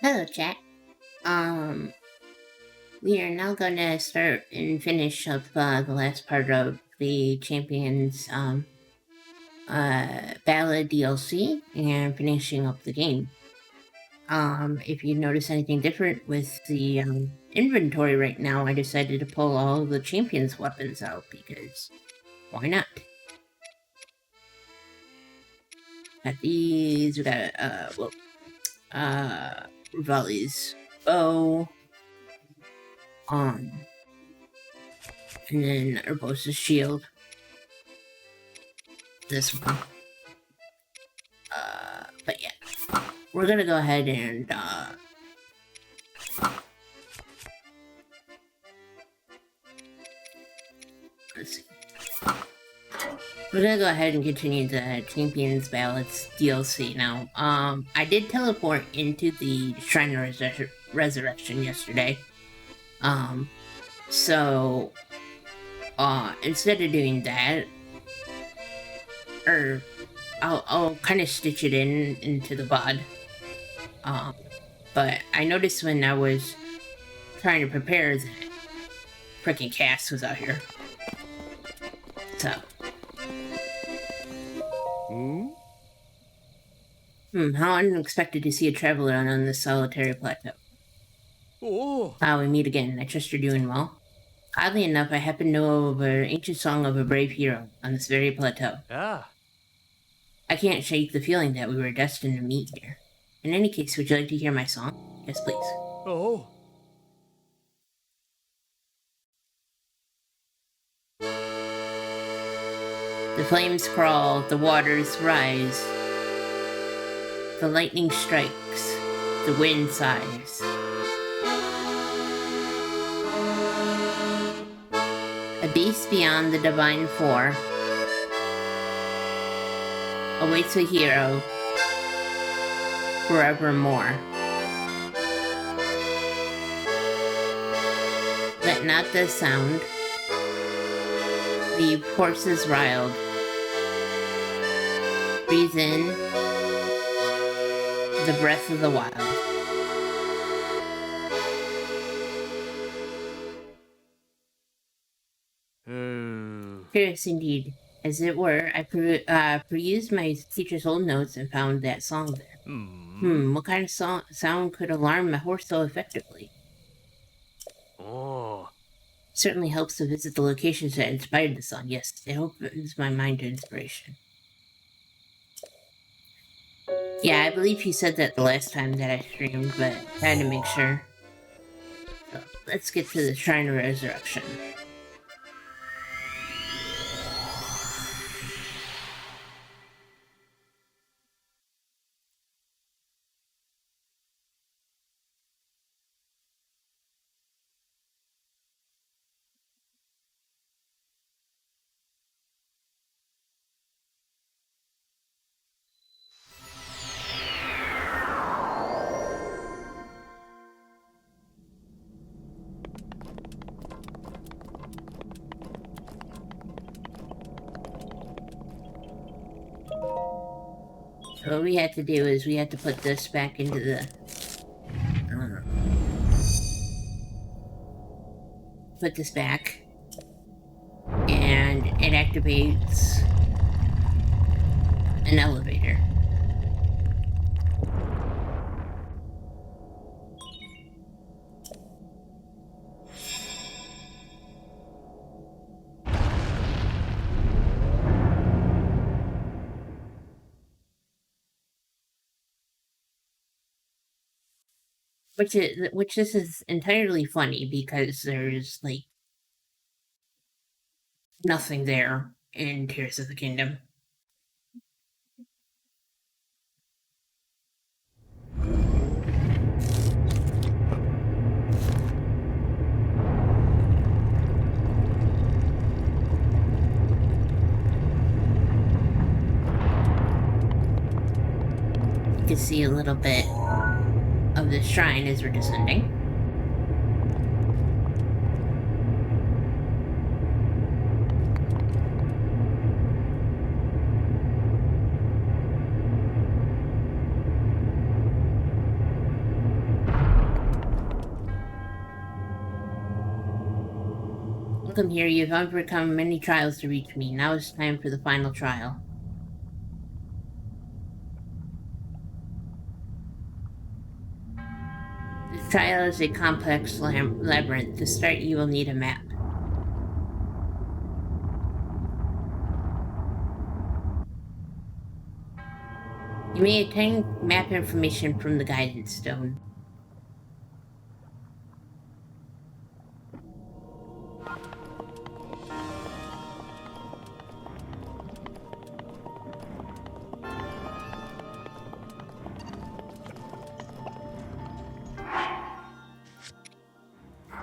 Hello, chat. Um, we are now going to start and finish up the last part of the Champions Ballad DLC and finishing up the game. If you notice anything different with the inventory right now, I decided to pull all of the Champions weapons out because why not? Got these. We got Rivali's bow. And then Urbosa's shield. This one. But yeah. We're gonna go ahead and let's see. We're gonna go ahead and continue the Champions Ballads DLC now. I did teleport into the Shrine of Resurrection yesterday. So instead of doing that, I'll kind of stitch it into the VOD. But I noticed when I was trying to prepare that freaking Cass was out here. So. How unexpected to see a traveler on this solitary plateau. Oh. We meet again. I trust you're doing well. Oddly enough, I happen to know of an ancient song of a brave hero on this very plateau. Ah. I can't shake the feeling that we were destined to meet here. In any case, would you like to hear my song? Yes, please. Oh. The flames crawl, the waters rise. The lightning strikes, the wind sighs. A beast beyond the divine floor awaits a hero forevermore. Let not the sound leave horses riled. Breathe in the breath of the wild. Curious indeed. As it were, I perused my teacher's old notes and found that song there. What kind of sound could alarm a horse so effectively? Oh. Certainly helps to visit the locations that inspired the song. Yes, it opens my mind to inspiration. Yeah, I believe he said that the last time that I streamed, but I had to make sure. So, let's get to the Shrine of Resurrection. So what we had to do is we had to put this back into the... put this back. And it activates an elevator. Which this is entirely funny because there's like nothing there in Tears of the Kingdom. You can see a little bit of the shrine as we're descending. Welcome here. You've overcome many trials to reach me. Now it's time for the final trial. This trial is a complex labyrinth. To start, you will need a map. You may obtain map information from the guidance stone.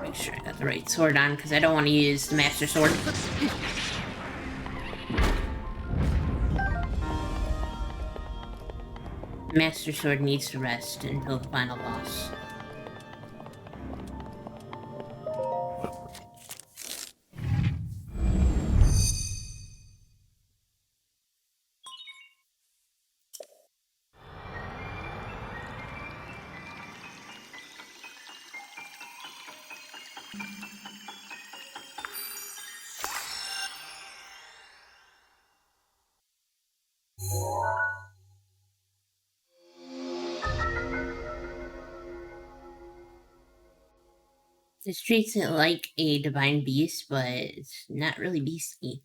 Make sure I got the right sword on, because I don't want to use the Master Sword. The Master Sword needs to rest until the final boss. This treats it like a divine beast, but it's not really beastly.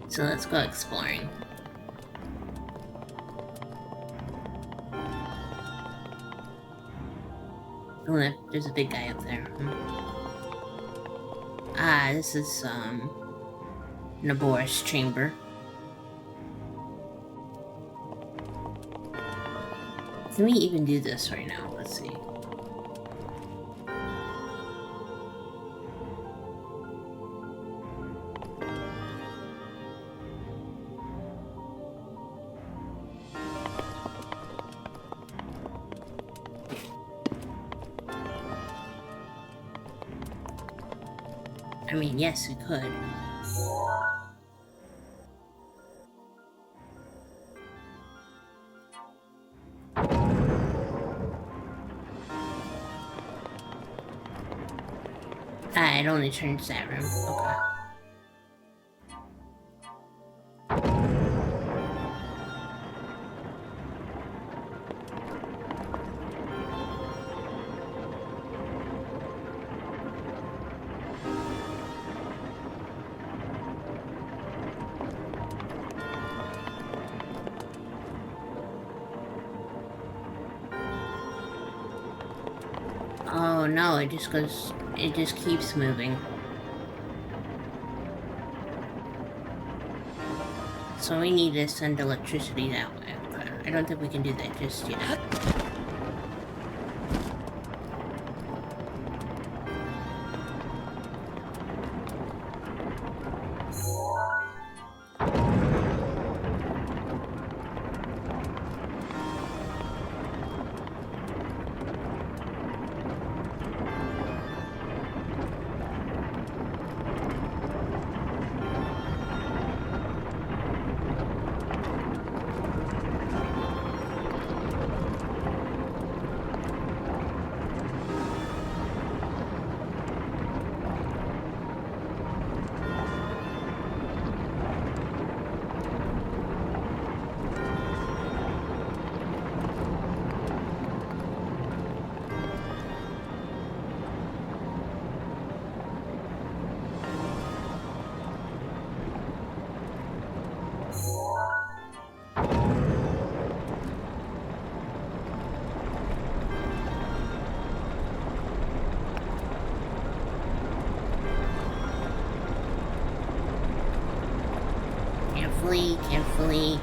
So let's go exploring. Oh, there's a big guy up there. Ah, this is, Nabor's chamber. Can we even do this right now? Let's see. I mean, yes, we could. Ah, it only turns that room. Okay. Oh no, it just keeps moving. So we need to send electricity that way. Okay. I don't think we can do that just yet.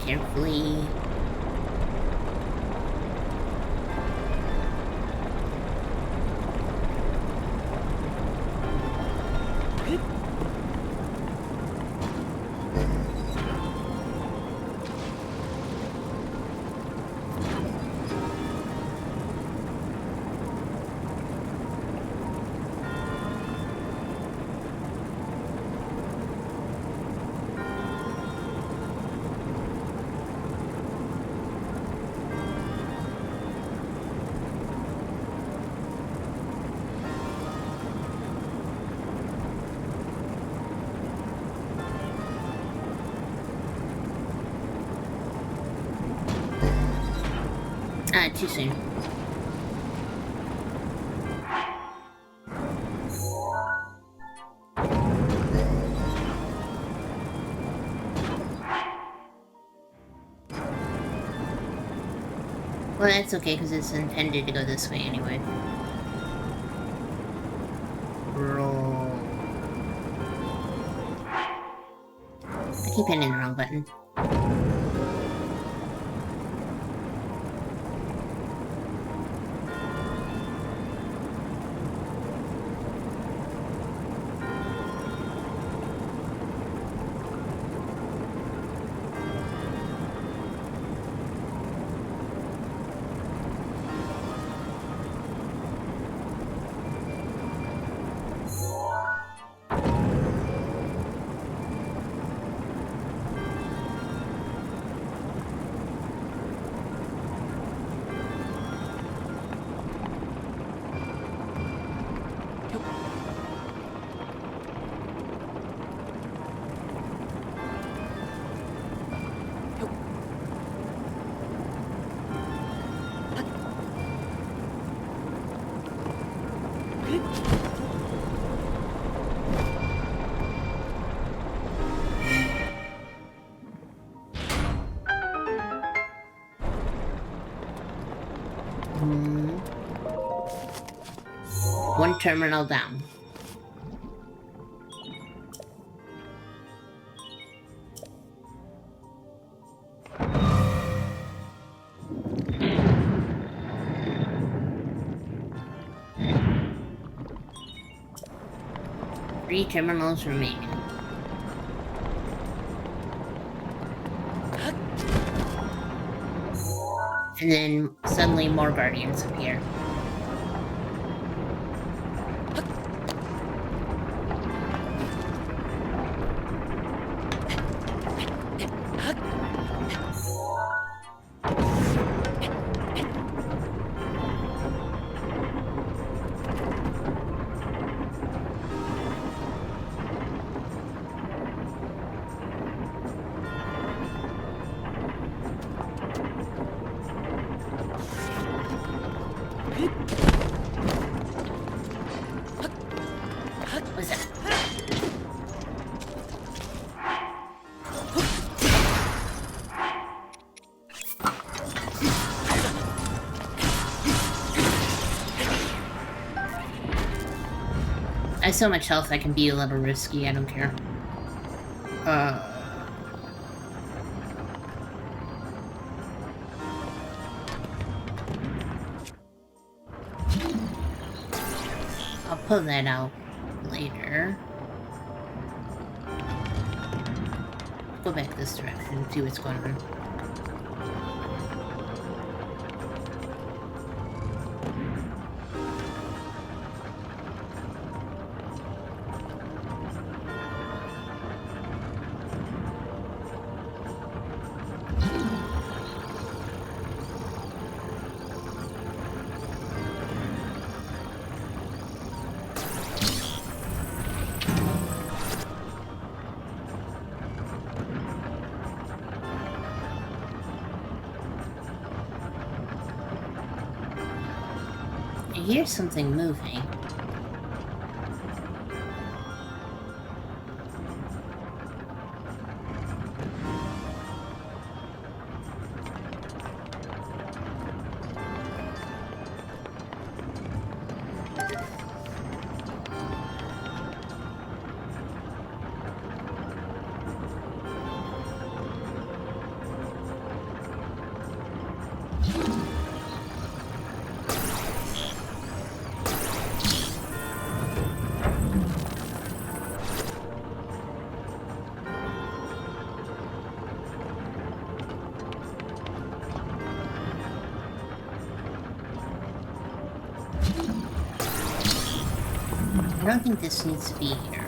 Carefully. too soon. Well, that's okay, because it's intended to go this way anyway. Roll. I keep hitting the wrong button. One terminal down. Three terminals remaining. And then suddenly more guardians appear. I have so much health I can be a little risky, I don't care. I'll pull that out later. Go back this direction and see what's going on. I hear something moving. I don't think this needs to be here.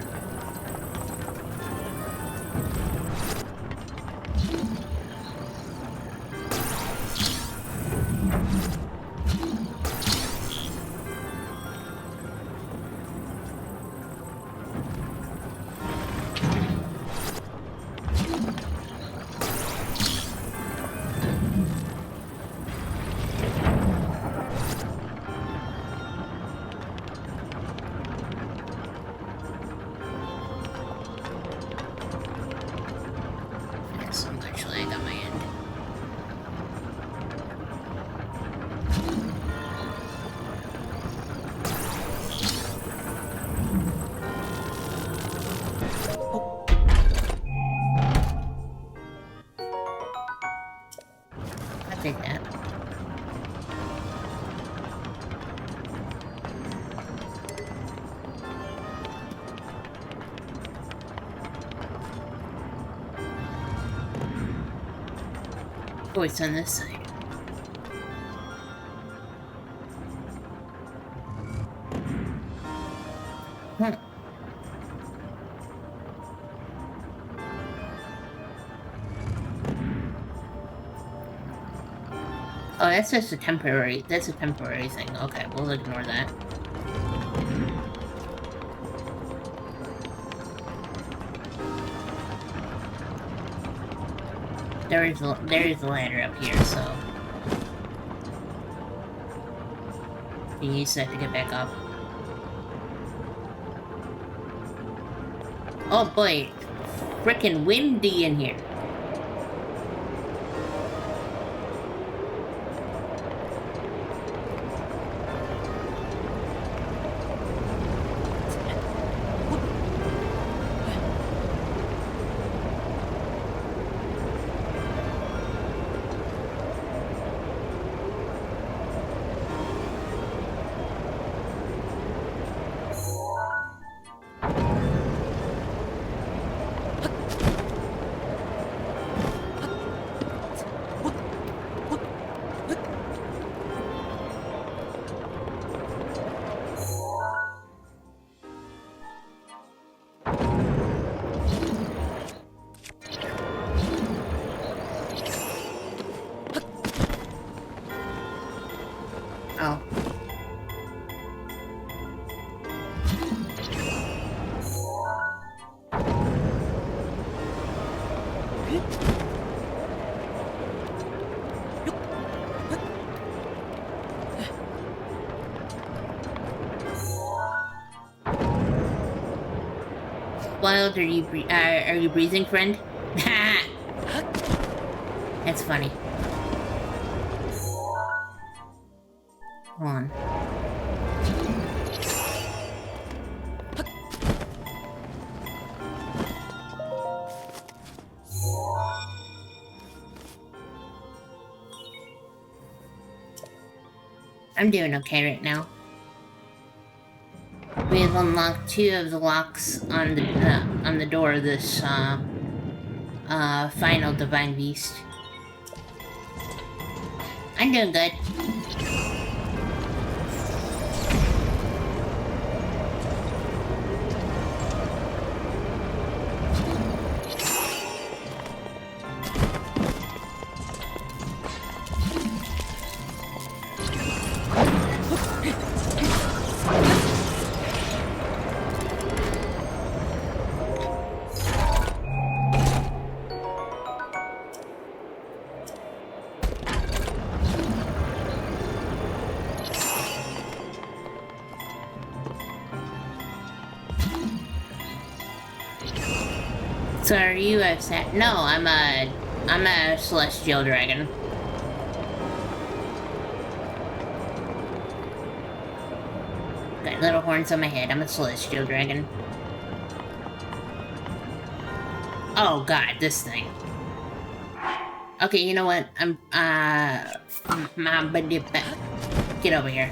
Oh, it's on this side. Oh, that's just a temporary... That's a temporary thing. Okay, we'll ignore that. There is a ladder up here, so... You use that to get back up. Oh boy, frickin' windy in here. Wild, are you breathing, friend? That's funny. Hold on. I'm doing okay right now. We have unlocked 2 of the locks on the door of this final divine beast. I'm doing good. So are you a No, I'm a celestial dragon. Got little horns on my head. I'm a celestial dragon. Oh god, this thing. Okay, you know what? Get over here.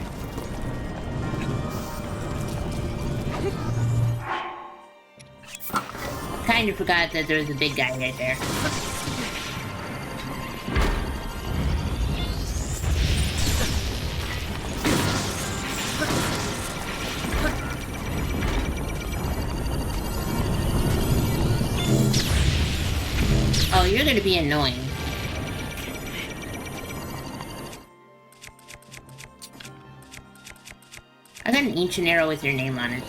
Kind of forgot that there was a big guy right there. Oh, you're gonna be annoying. I got an ancient arrow with your name on it.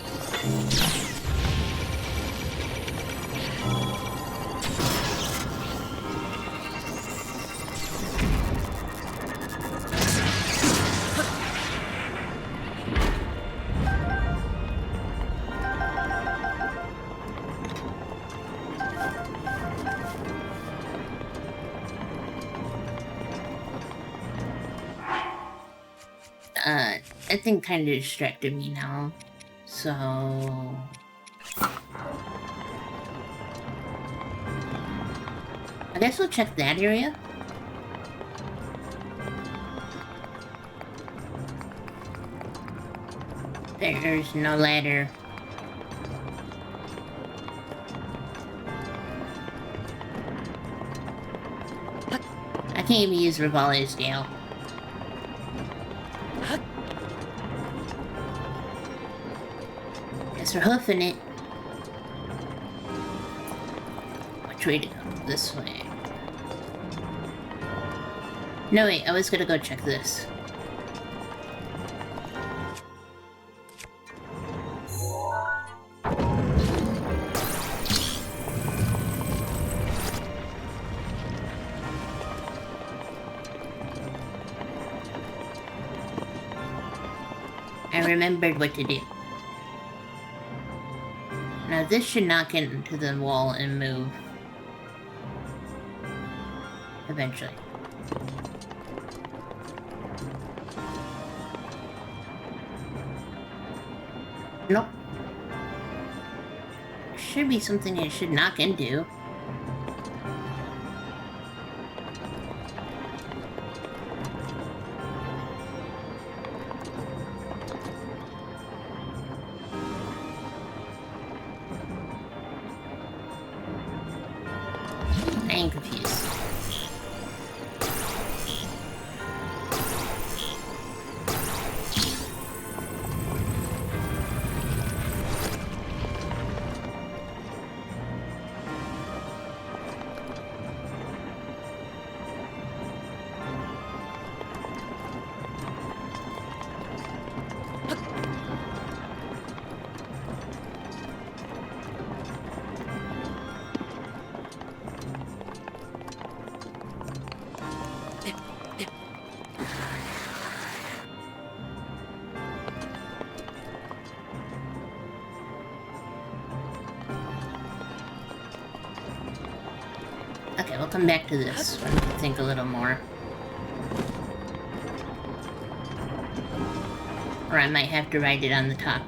That thing kind of distracted me now, so... I guess we'll check that area. There's no ladder. I can't even use Rivali's Gale. Guess we're hoofing it. Which way to go? This way. No, wait, I was gonna go check this. I remembered what to do. Now this should knock into the wall and move. Eventually. Nope. Should be something it should knock into. I am confused. Okay, we'll come back to this when we think a little more. Or I might have to ride it on the top.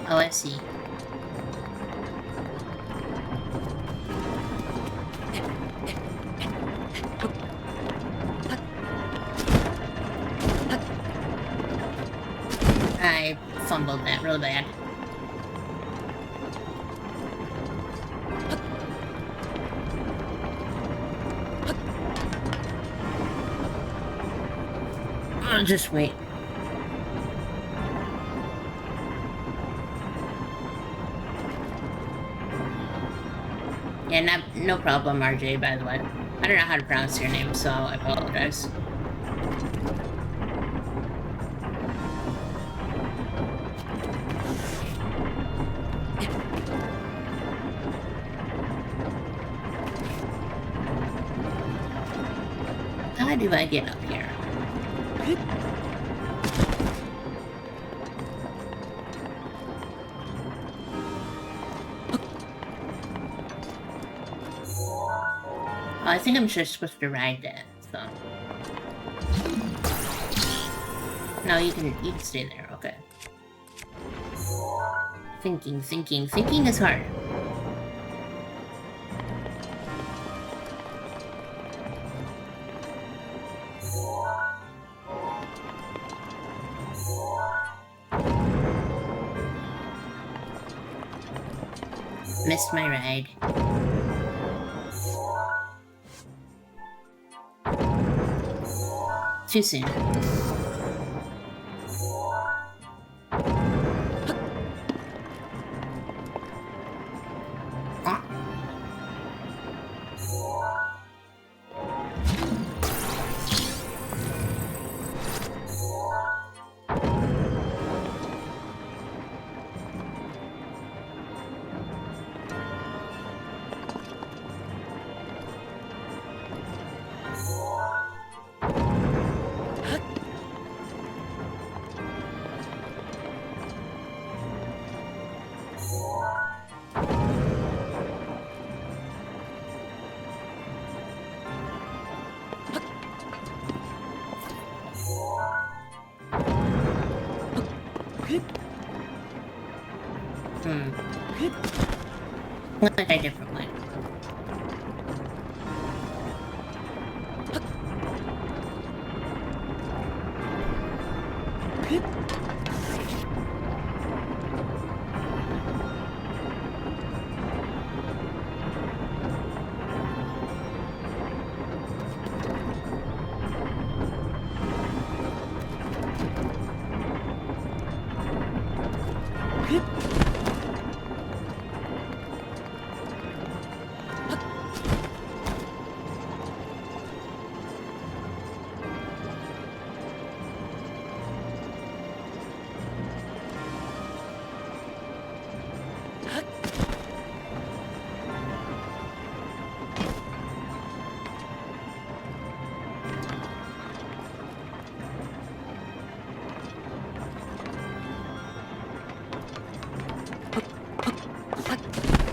Oh, I see. I fumbled that real bad. I'll just wait. Yeah, no problem, RJ, by the way. I don't know how to pronounce your name, so I apologize. How do I get up here? Oh, I think I'm just supposed to ride that, so. No, you can stay there, okay. Thinking is hard. Missed my ride. Too soon. Let's try a different one.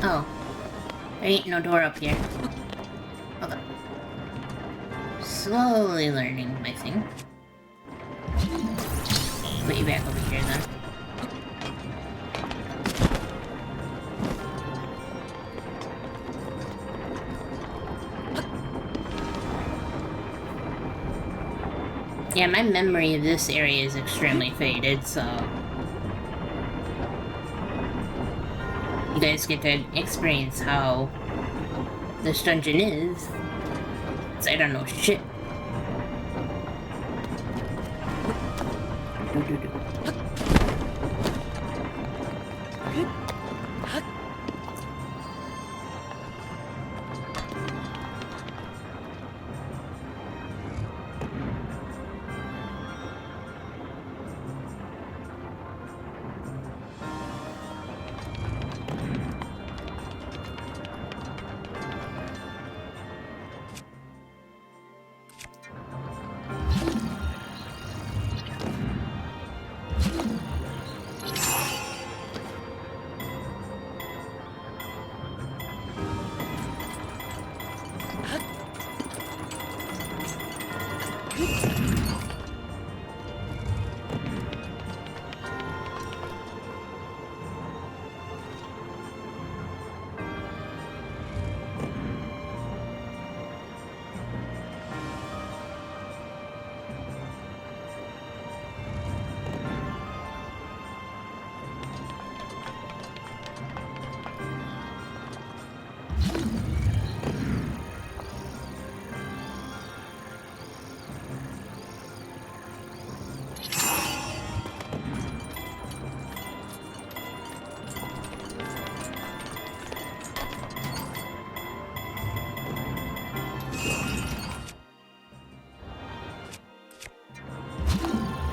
Oh. There ain't no door up here. Hold on. Slowly learning my thing. Put you back over here then. Yeah, my memory of this area is extremely faded, so... you guys get to experience how this dungeon is. 'Cause I don't know shit.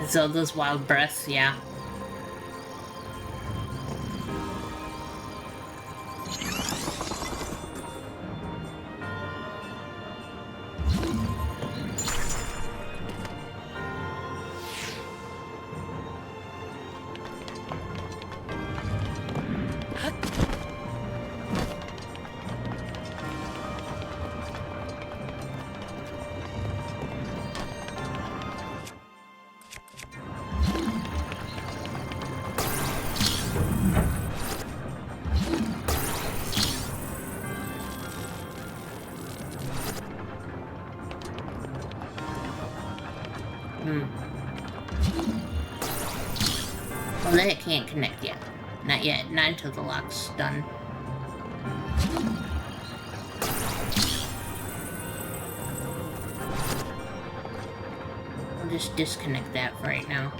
Zelda's Wild Breath, yeah. Well, then it can't connect yet. Not yet. Not until the lock's done. I'll just disconnect that for right now.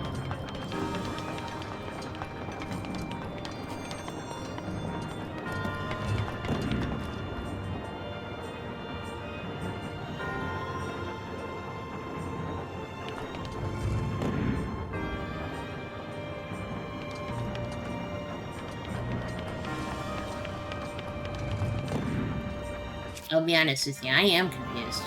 I'll be honest with you, I am confused.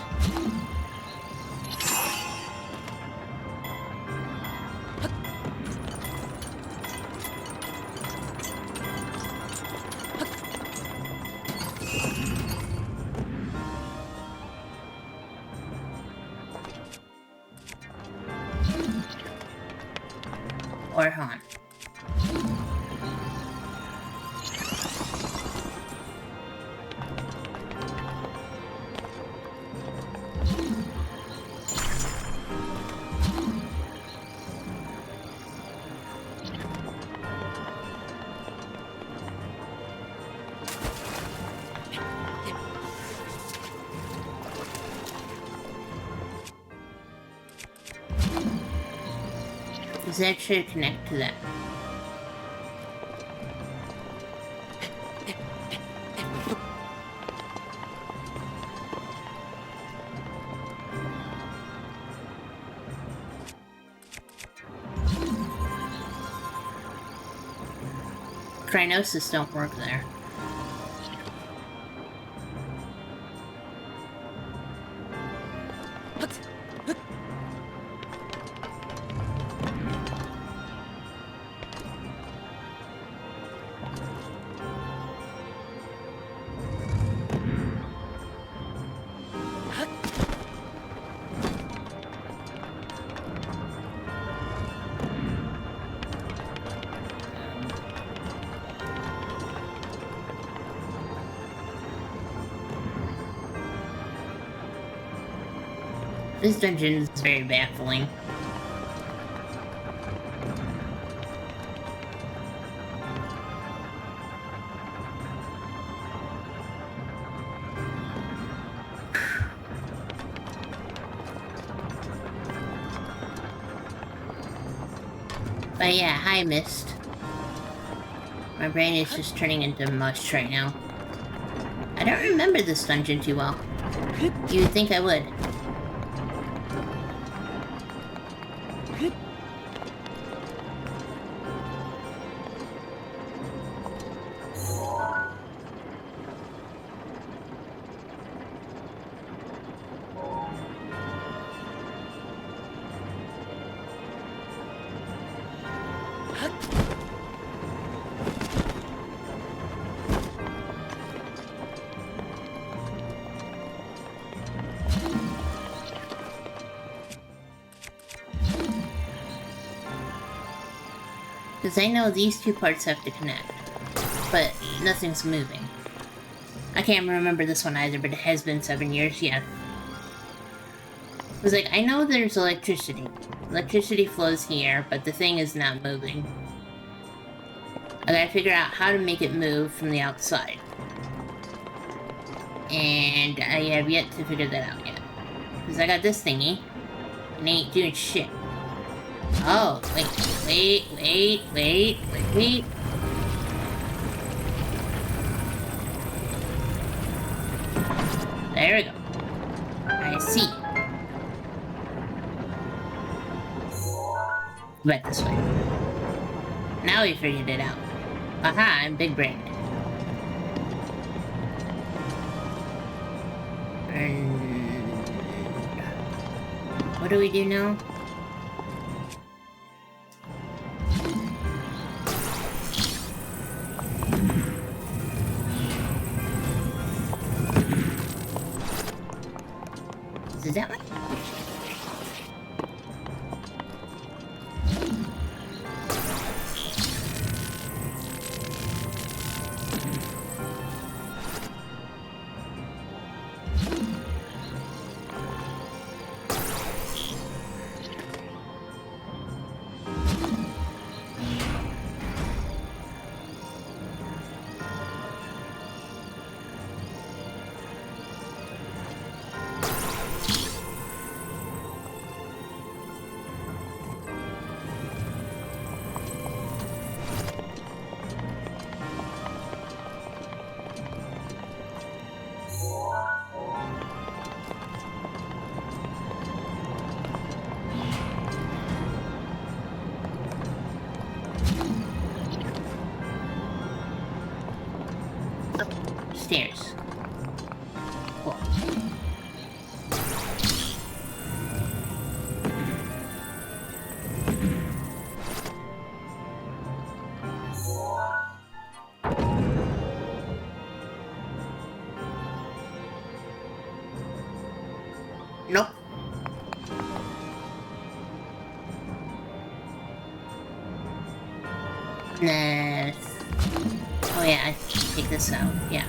Or Han. Does it actually connect to that? Crinosis don't work there. This dungeon is very baffling. But yeah, hi Mist. My brain is just turning into mush right now. I don't remember this dungeon too well. You would think I would. Because I know these two parts have to connect, but nothing's moving. I can't remember this one either, but it has been 7 years, yeah. It was like, I know there's electricity. Electricity flows here, but the thing is not moving. I gotta figure out how to make it move from the outside. And I have yet to figure that out yet. Because I got this thingy, and it ain't doing shit. Oh, wait. There we go. I see. Right this way. Now we figured it out. Aha, I'm big brained. And what do we do now? Is that one? Stairs. Cool. Nope. Nah. Oh yeah, I take this out. Yeah.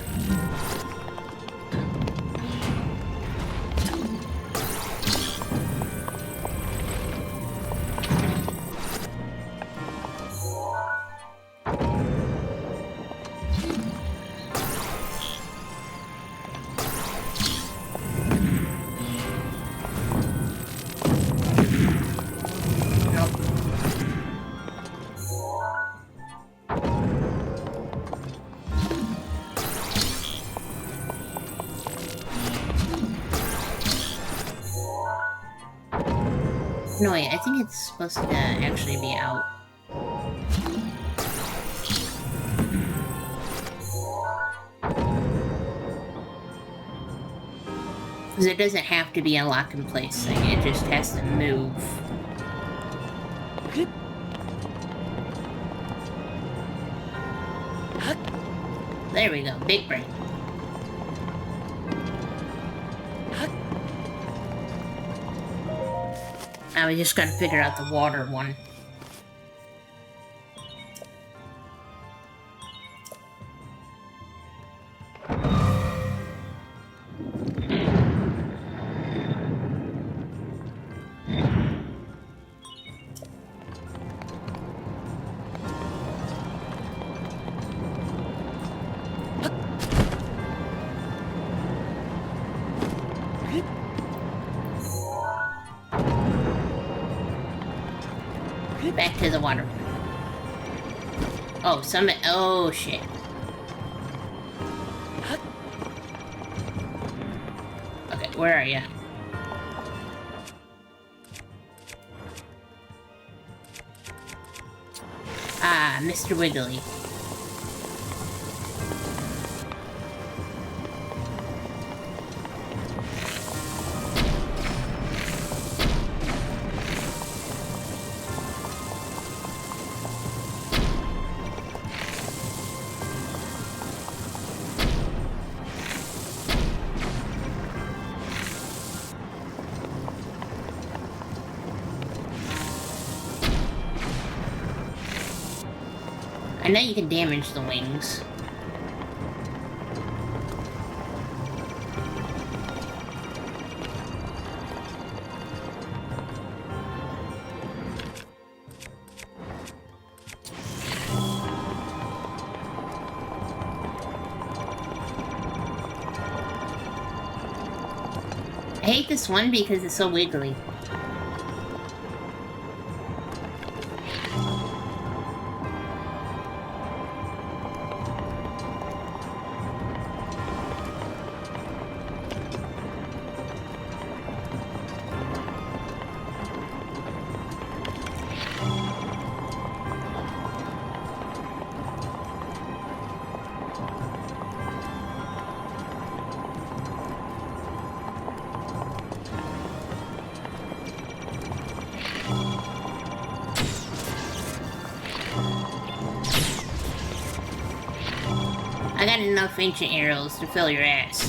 No, wait, I think it's supposed to actually be out. Because it doesn't have to be a lock-in-place thing, it just has to move. There we go, big brain. Now we just gotta figure out the water one. Back to the water. Oh, oh shit. Okay, where are you? Ah, Mr. Wiggly. I know you can damage the wings. I hate this one because it's so wiggly. I got enough ancient arrows to fill your ass.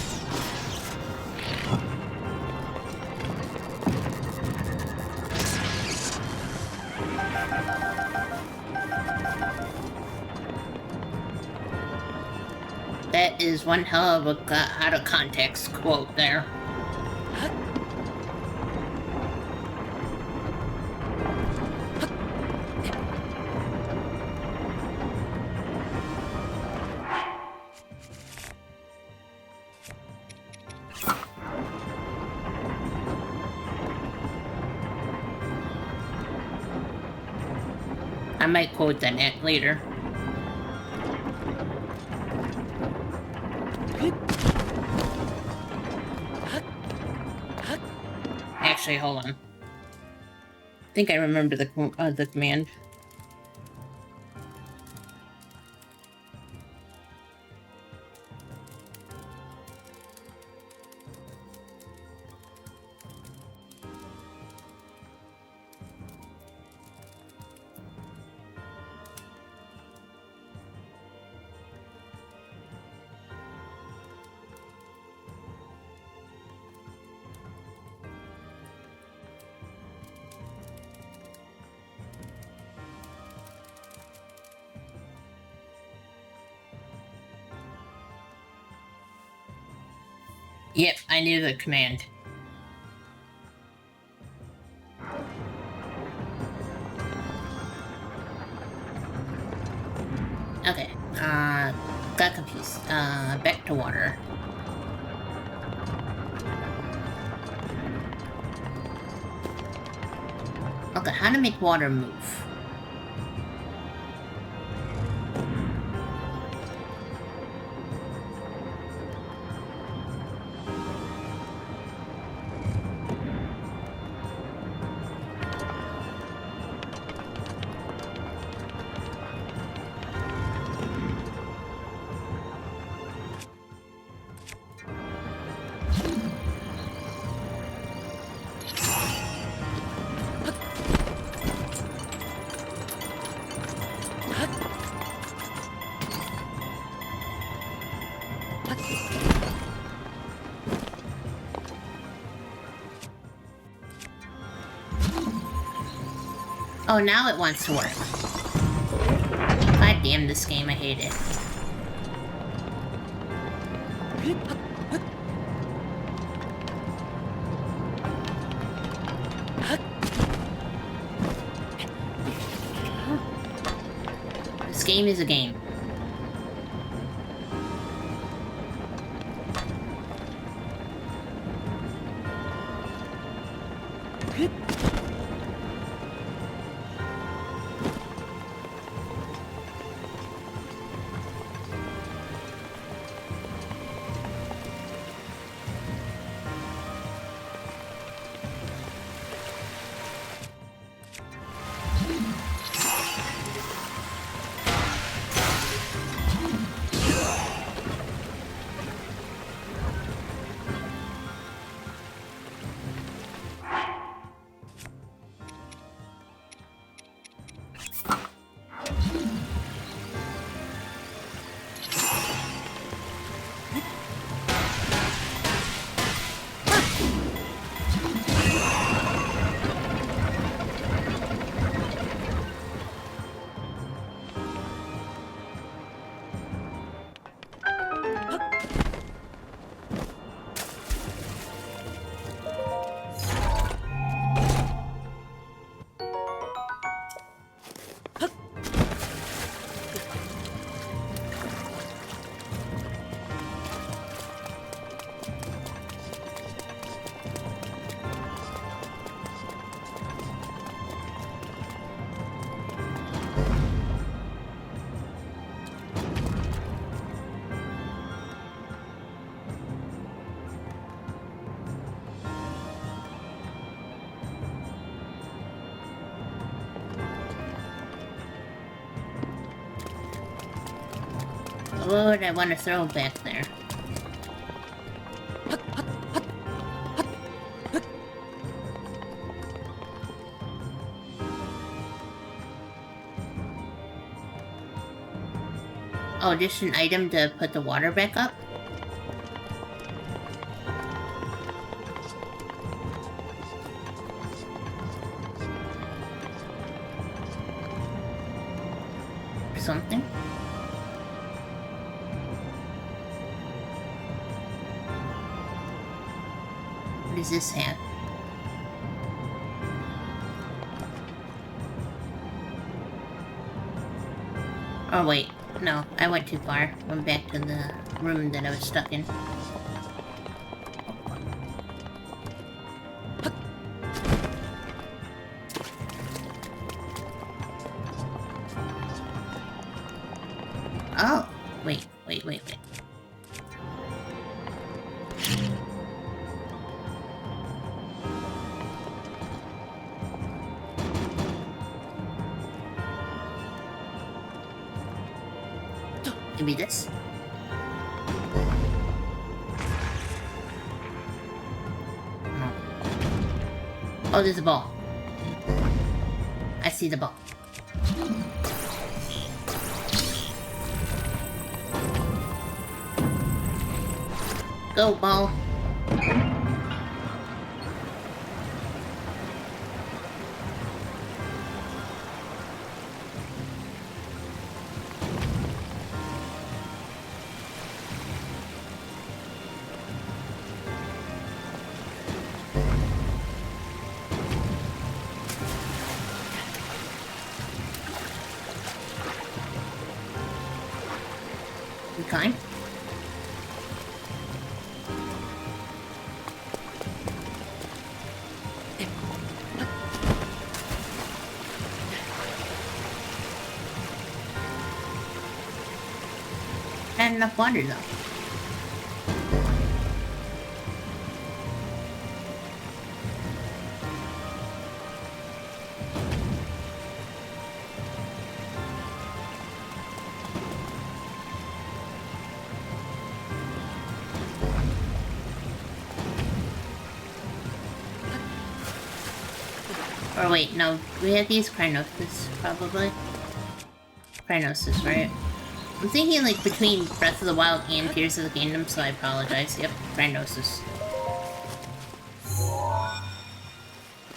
That is one hell of a out of context quote there. I might quote that later. Actually, hold on. I think I remember the command. Yep, I knew the command. Okay, got confused. Back to water. Okay, how to make water move? Oh, now it wants to work. God damn this game, I hate it. This game is a game. What would I want to throw back there? Oh, just an item to put the water back up? Something? What does this have? Oh wait, no, I went too far. Went back to the room that I was stuck in. Oh, wait. Maybe this? Oh, there's a ball. I see the ball. Go, ball. Okay. Not enough water though. Or wait, no, we have these Crinosis, probably. Crinosis, right? I'm thinking like between Breath of the Wild and Tears of the Kingdom, so I apologize. Yep, Crinosis.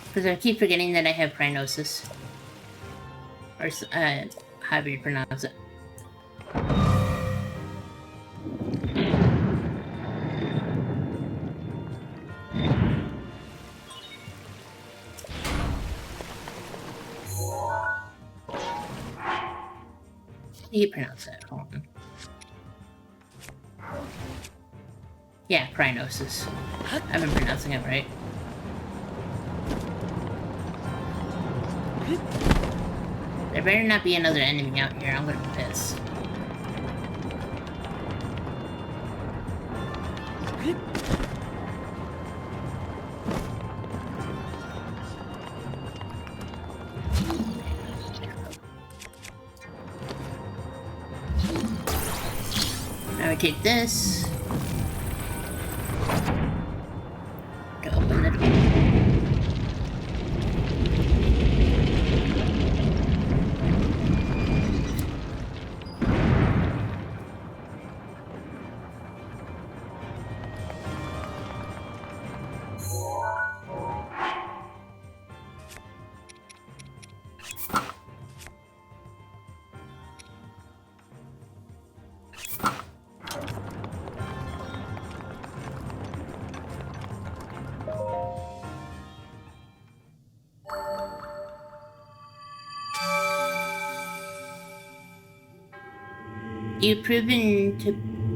Because I keep forgetting that I have Crinosis. Or, however you pronounce it. How do you pronounce that? Hold on. Yeah, Crinosis. I've been pronouncing it right. There better not be another enemy out here. I'm gonna be pissed. Now we take this to open the door.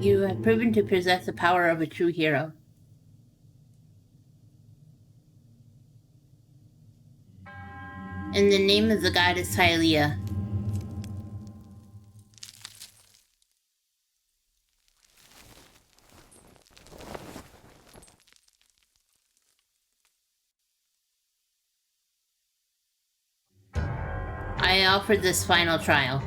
You have proven to possess the power of a true hero. In the name of the goddess Hylia. I offer this final trial.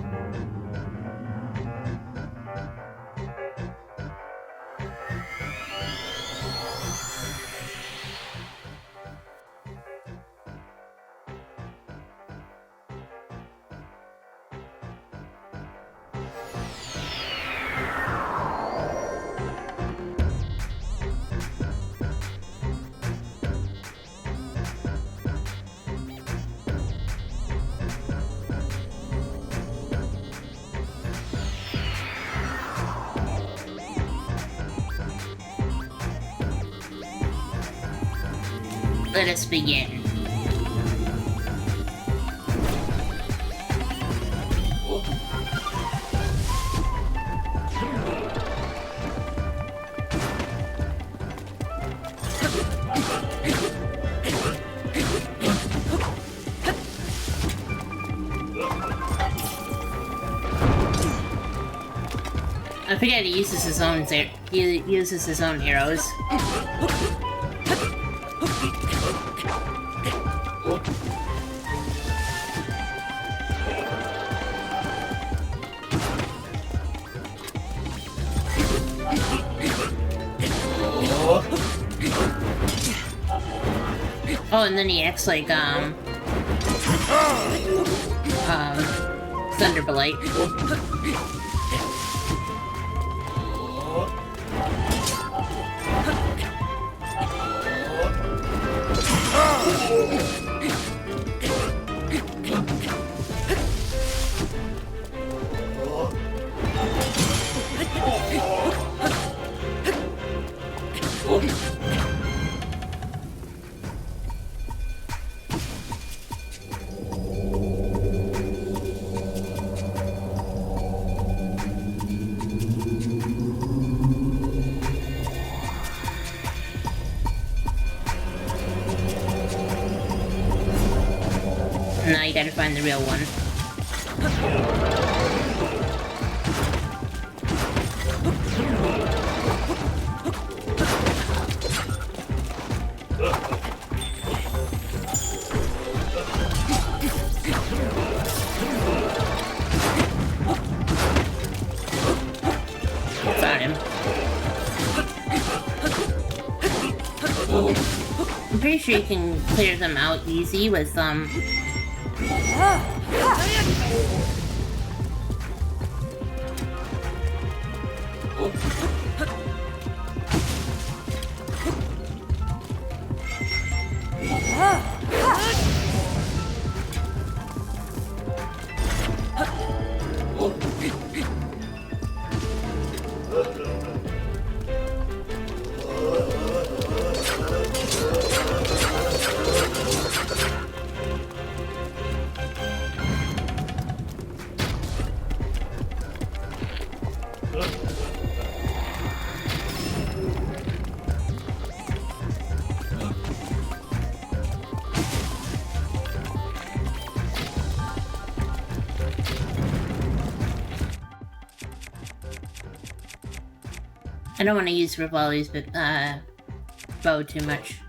Let us begin. I forget he uses his own arrows. Oh, and then he acts like, Thunderblight. Now you gotta find the real one. Found him. I'm pretty sure you can clear them out easy with, I don't want to use Rivali's bow too much.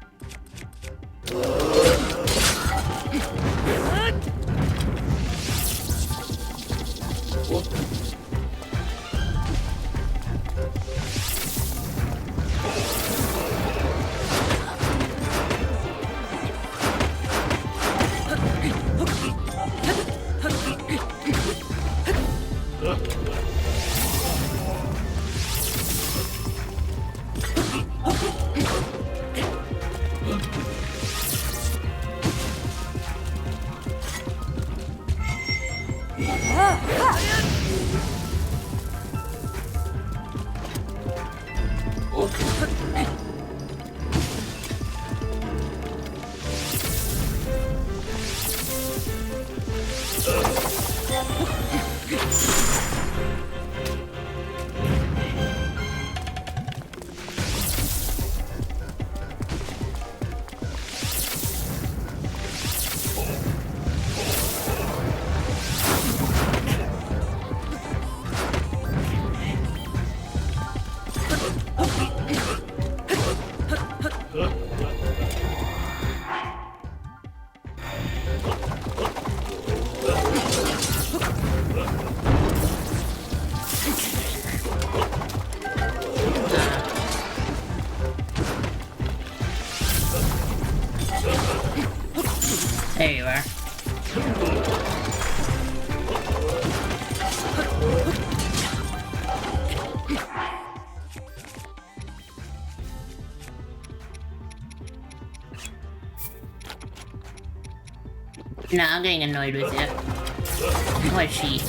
There you are. Nah, I'm getting annoyed with you. What is she?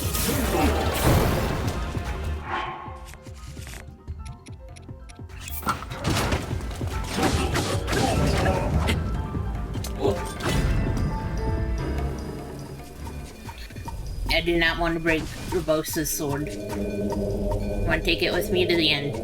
I do not want to break Urbosa's sword. I want to take it with me to the end.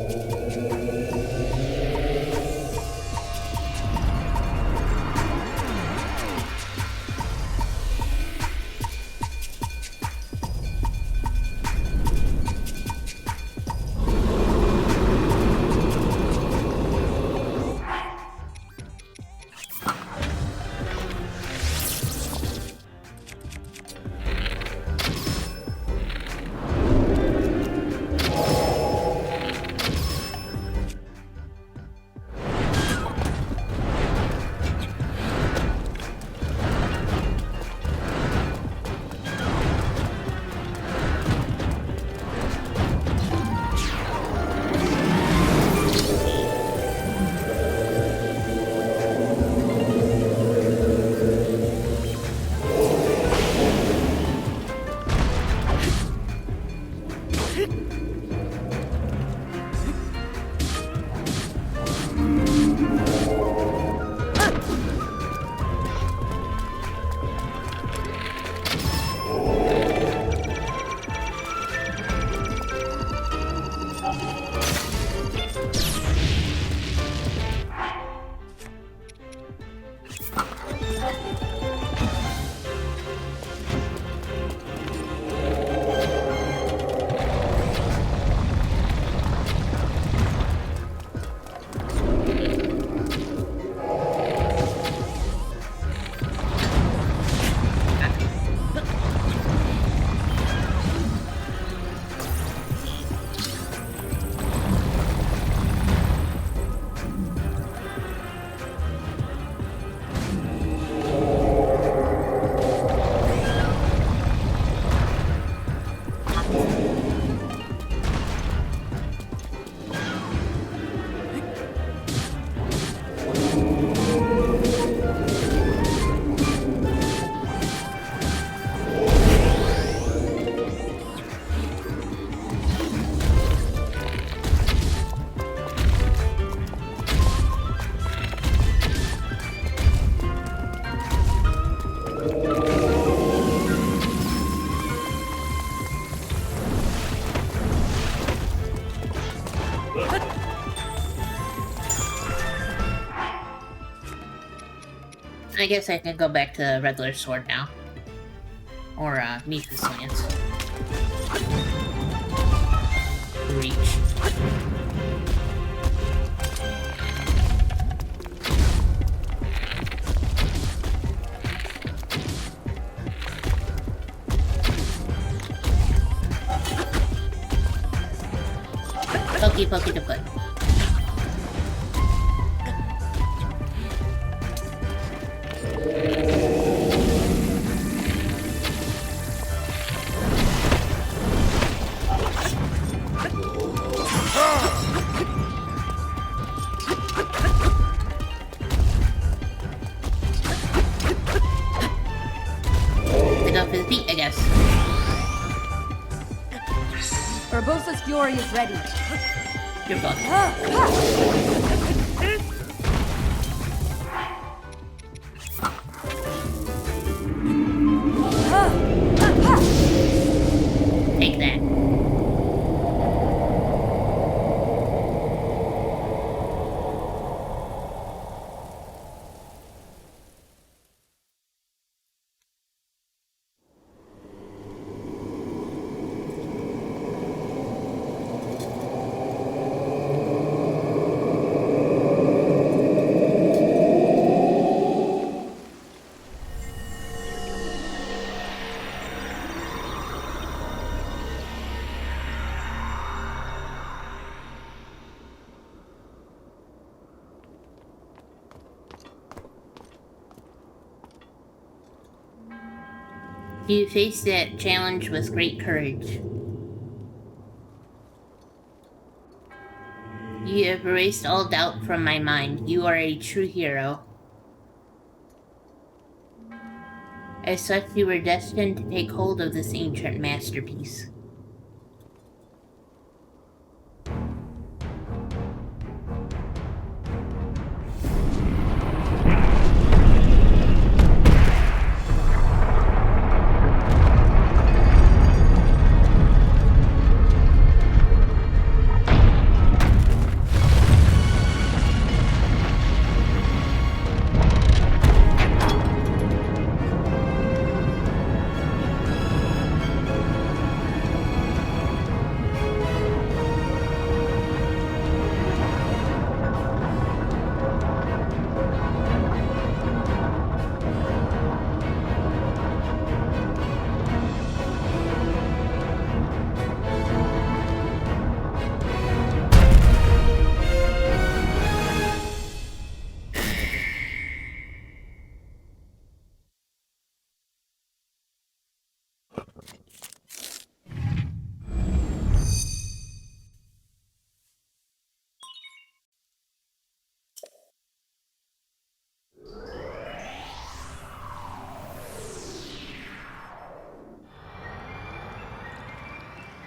I guess I can go back to regular sword now. Or, Mipha's lance. Reach. Pokey pokey the foot. Take off his feet, I guess. Urbosa's fury is ready. Your fault. Take that. You faced that challenge with great courage. You have erased all doubt from my mind. You are a true hero. As such, you were destined to take hold of this ancient masterpiece.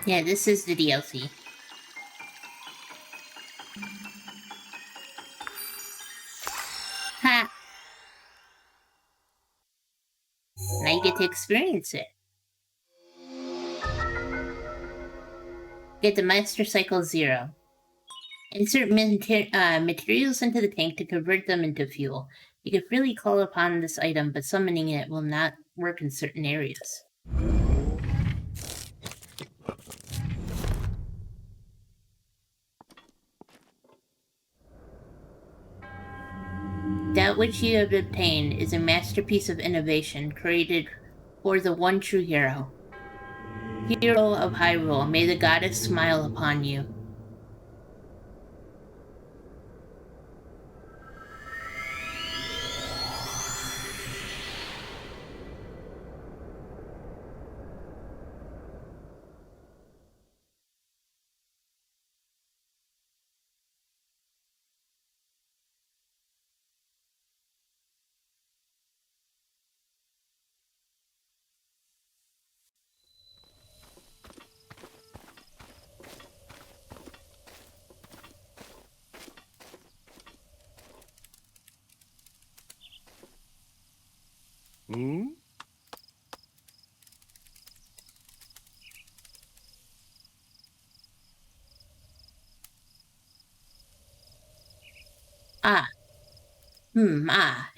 Yeah, this is the DLC. Ha! Now you get to experience it. Get the Master Cycle 0. Insert materials into the tank to convert them into fuel. You can freely call upon this item, but summoning it will not work in certain areas. That which you have obtained is a masterpiece of innovation created for the one true hero. Hero of Hyrule, may the goddess smile upon you.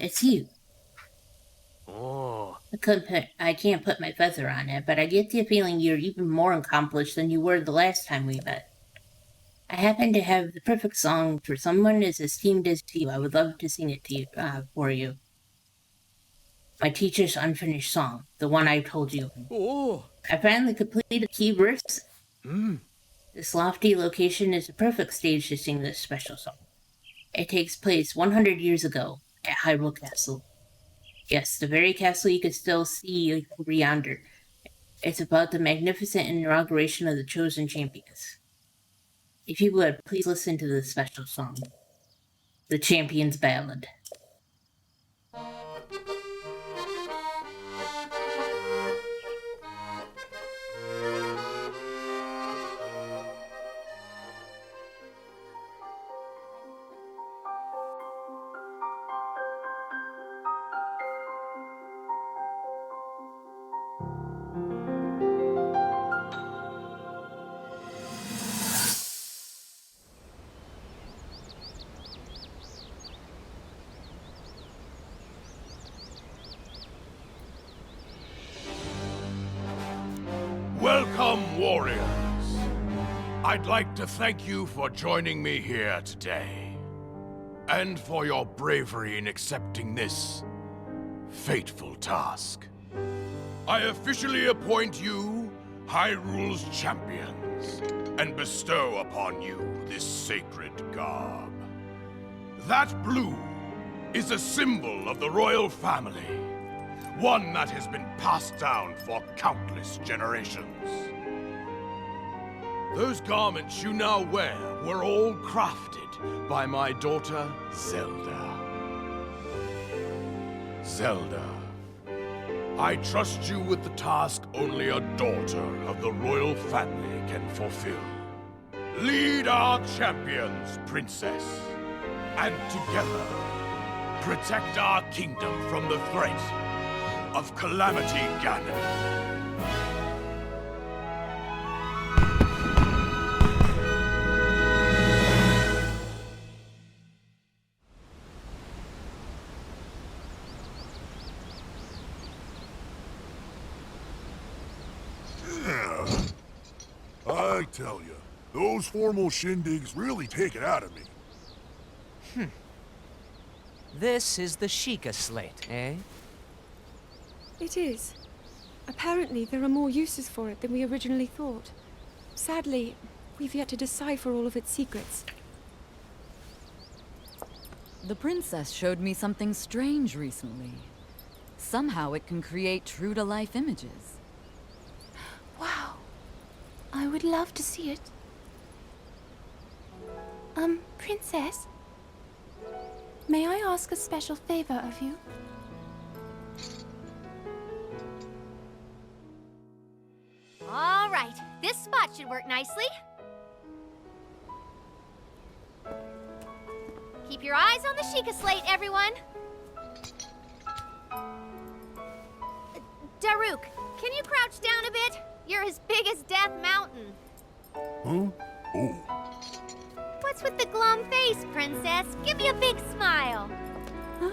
It's you. I can't put my feather on it, but I get the feeling you're even more accomplished than you were the last time we met. I happen to have the perfect song for someone as esteemed as you. I would love to sing it to you, for you. My teacher's unfinished song, the one I told you. I finally completed the key verse. This lofty location is a perfect stage to sing this special song. It takes place 100 years ago at Hyrule Castle. Yes, the very castle you can still see over yonder. It's about the magnificent inauguration of the chosen champions. If you would, please listen to this special song, The Champion's Ballad. Welcome, warriors. I'd like to thank you for joining me here today, and for your bravery in accepting this fateful task. I officially appoint you Hyrule's champions, and bestow upon you this sacred garb. That blue is a symbol of the royal family, one that has been passed down for countless generations. Those garments you now wear were all crafted by my daughter, Zelda. Zelda, I trust you with the task only a daughter of the royal family can fulfill. Lead our champions, princess, and together, protect our kingdom from the threat of Calamity Ganon. I tell you, those formal shindigs really take it out of me. This is the Sheikah slate, eh? It is. Apparently, there are more uses for it than we originally thought. Sadly, we've yet to decipher all of its secrets. The princess showed me something strange recently. Somehow it can create true-to-life images. Wow. I would love to see it. Princess? May I ask a special favor of you? All right, this spot should work nicely. Keep your eyes on the Sheikah slate, everyone. Daruk, can you crouch down a bit? You're as big as Death Mountain. Huh? Oh. What's with the glum face, princess? Give me a big smile. Huh?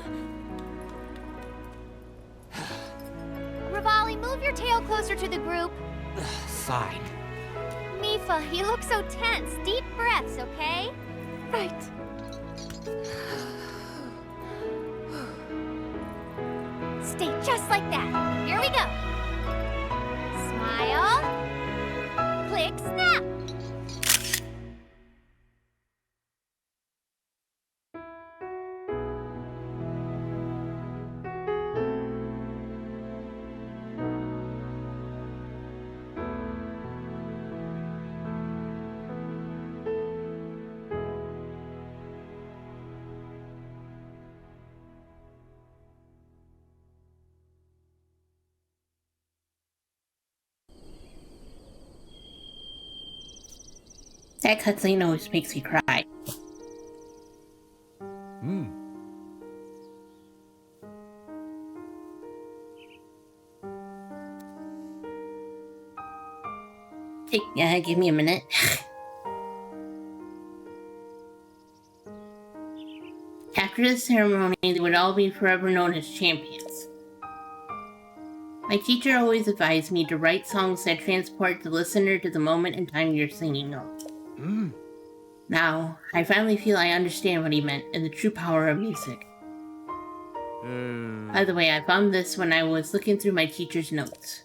Rivali, move your tail closer to the group. Fine. Mifa, you look so tense. Deep breaths, okay? Right. Stay just like that. Here we go. Smile. Click, snap. That cutscene always makes me cry. Hey, give me a minute. After the ceremony, they would all be forever known as champions. My teacher always advised me to write songs that transport the listener to the moment in time you're singing them. Now, I finally feel I understand what he meant and the true power of music. By the way, I found this when I was looking through my teacher's notes.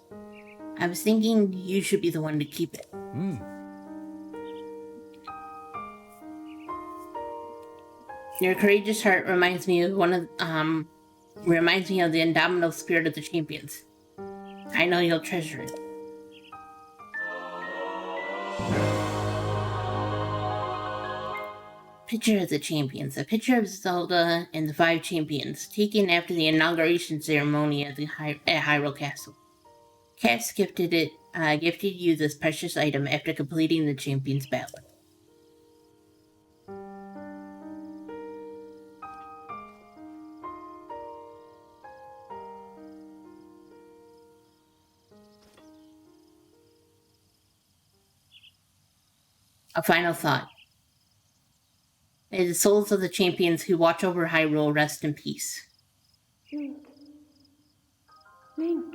I was thinking you should be the one to keep it. Your courageous heart reminds me of the indomitable spirit of the champions. I know you'll treasure it. Picture of the champions. A picture of Zelda and the 5 champions, taken after the inauguration ceremony at Hyrule Castle. Cass gifted you this precious item after completing the champions battle. A final thought. May the souls of the champions who watch over Hyrule rest in peace. Link. Link.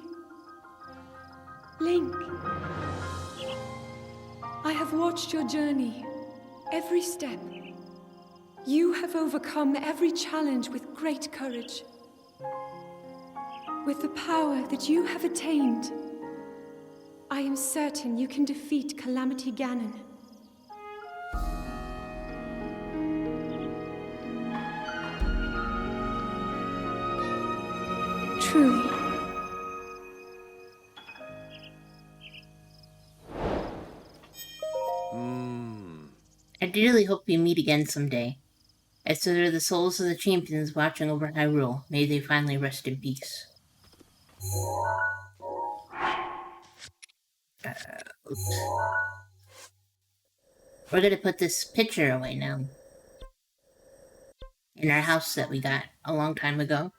Link. I have watched your journey, every step. You have overcome every challenge with great courage. With the power that you have attained, I am certain you can defeat Calamity Ganon. Truly. I dearly hope we meet again someday. As so are the souls of the champions watching over Hyrule. May they finally rest in peace. Oops. We're gonna put this picture away now. In our house that we got a long time ago.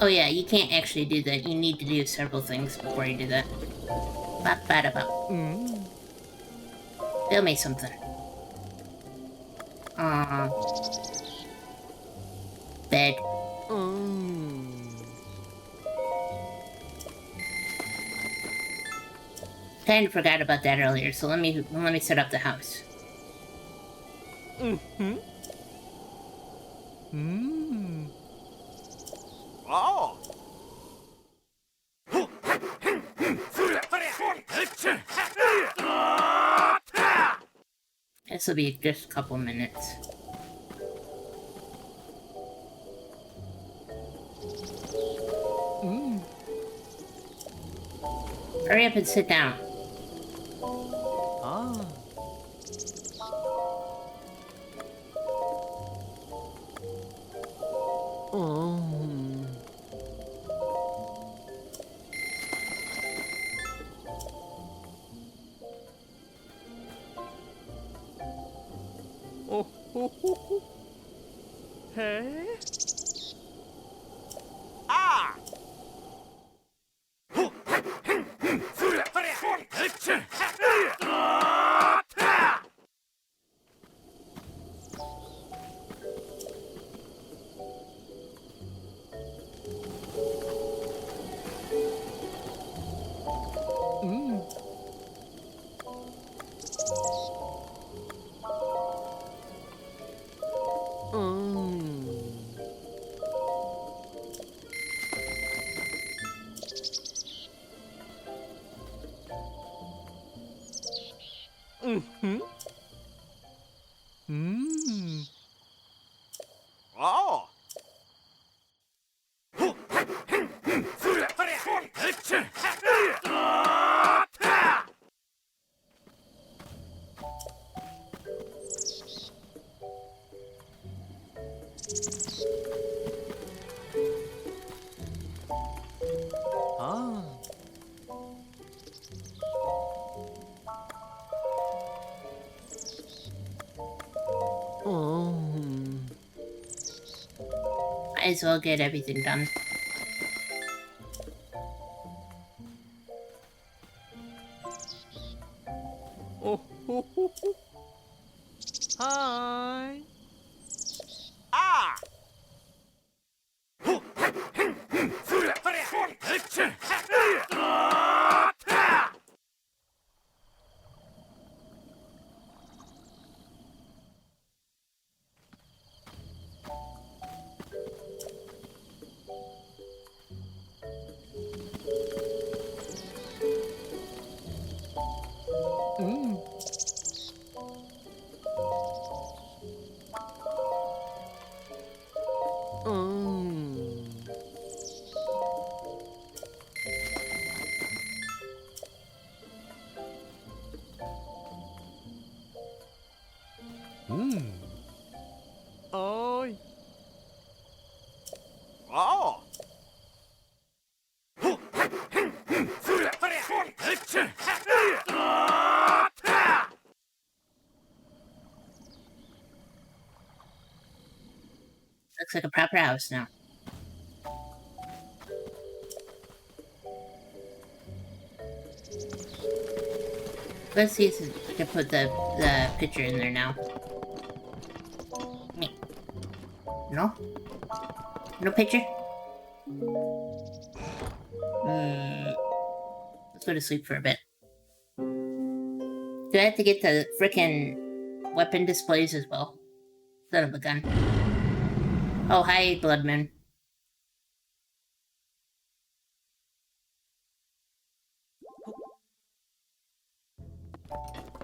Oh yeah, you can't actually do that. You need to do several things before you do that. They'll make something. Bed. Kinda forgot about that earlier, so let me set up the house. Oh! This will be just a couple minutes. Hurry up and sit down. Hey? Oh! Might as well get everything done. Hi. Ah! Ôi. Oh. Looks like a proper house now. Let's see if we can put the picture in there now. Me. No? No picture? Let's go to sleep for a bit. Do I have to get the frickin' weapon displays as well? Son of a gun. Oh, hi, Blood Moon.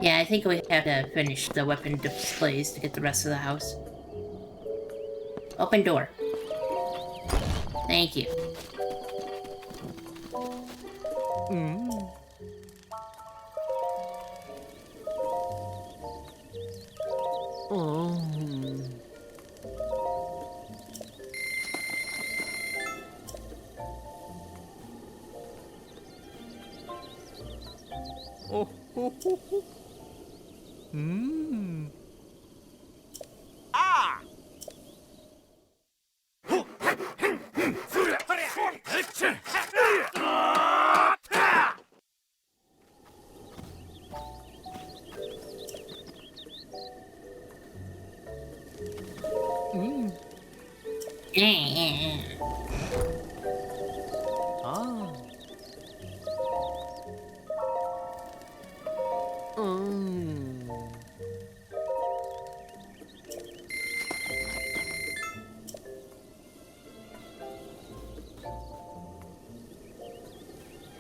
Yeah, I think we have to finish the weapon displays to get the rest of the house. Open door. Thank you. Ah! Ah.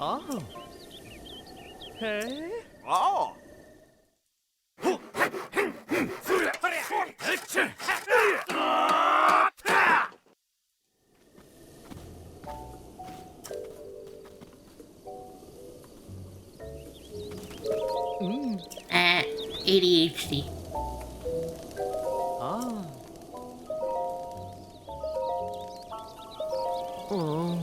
Oh. Hey? Oh. ADHD. Ah. Oh.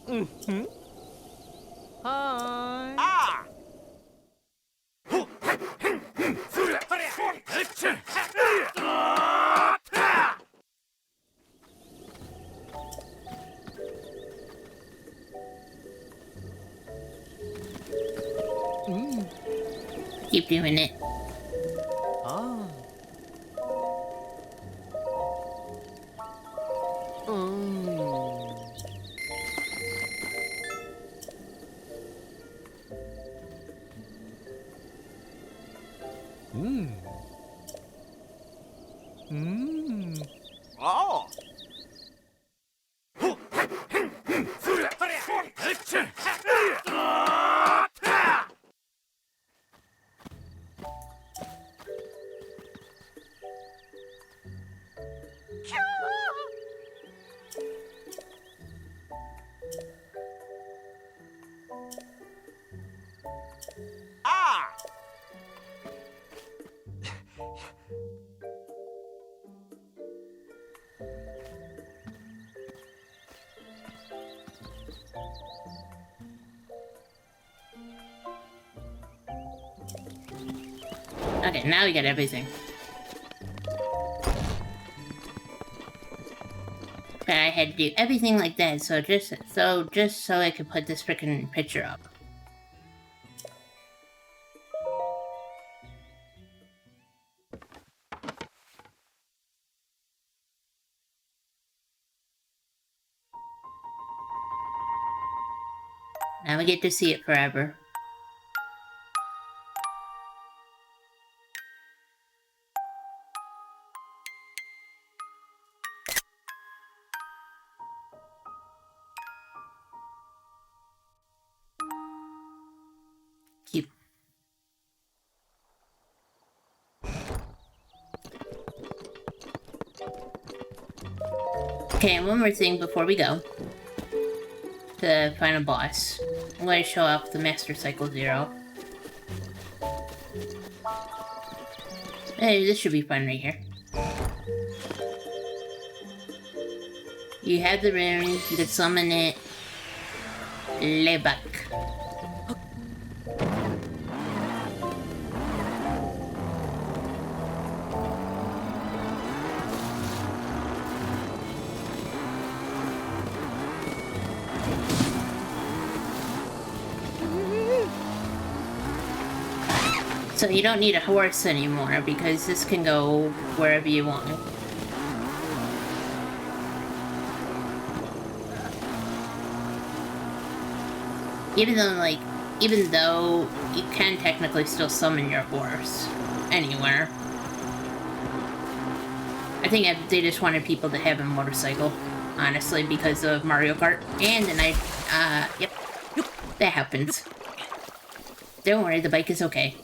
Mm-hmm. Hi. Ah. Keep doing it. Ah. Oh. Ah! Okay, now we got everything. But I had to do everything like that, so just so I could put this freaking picture up. Now we get to see it forever. Keep. Okay, one more thing before we go. The final boss. I'm going to show off the Master Cycle Zero. Hey, this should be fun right here. You have the rune, you can summon it. Lay back. So you don't need a horse anymore because this can go wherever you want. Even though you can technically still summon your horse anywhere. I think they just wanted people to have a motorcycle, honestly, because of Mario Kart. And then yep, that happens. Don't worry, the bike is okay.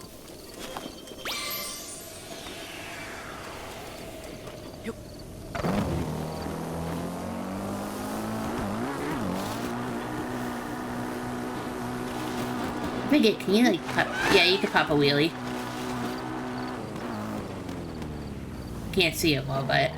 Can you like pop? Yeah, you can pop a wheelie. Can't see it well, but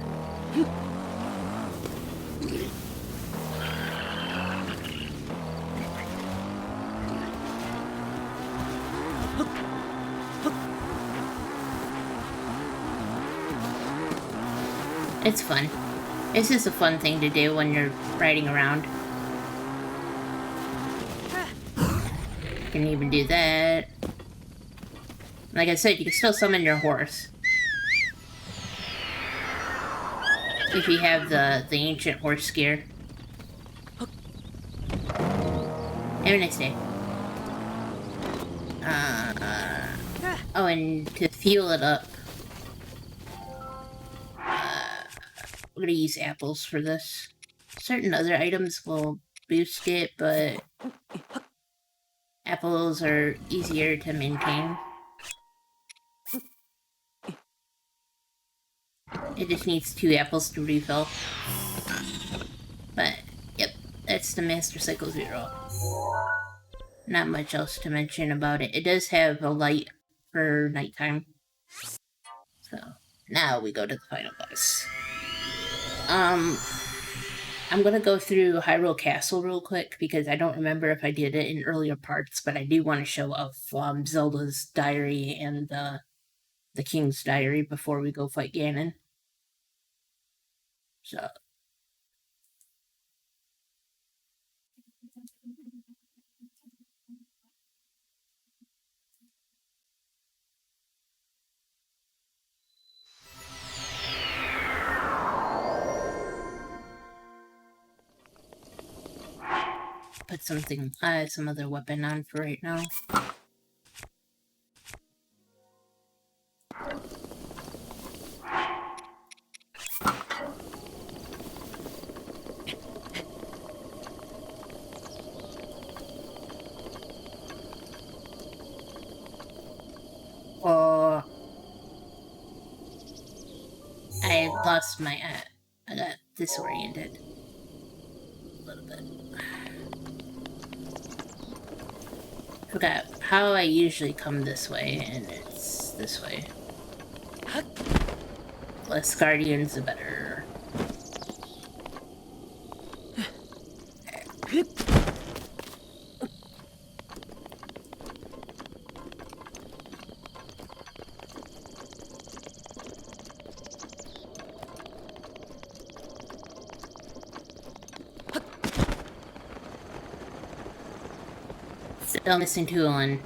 it's fun. It's just a fun thing to do when you're riding around. You can even do that. Like I said, you can still summon your horse. If you have the ancient horse gear. Have a nice day. Oh, and to fuel it up, we're gonna use apples for this. Certain other items will boost it, but apples are easier to maintain. It just needs 2 apples to refill. But, yep, that's the Master Cycle Zero. Not much else to mention about it. It does have a light for nighttime. So, now we go to the final boss. I'm gonna go through Hyrule Castle real quick because I don't remember if I did it in earlier parts, but I do want to show off Zelda's diary and the King's diary before we go fight Ganon. So. Put some other weapon on for right now. Oh, I lost my. I got disoriented a little bit. Forgot how I usually come this way, and it's this way. Less guardians, the better. Still missing Toolin.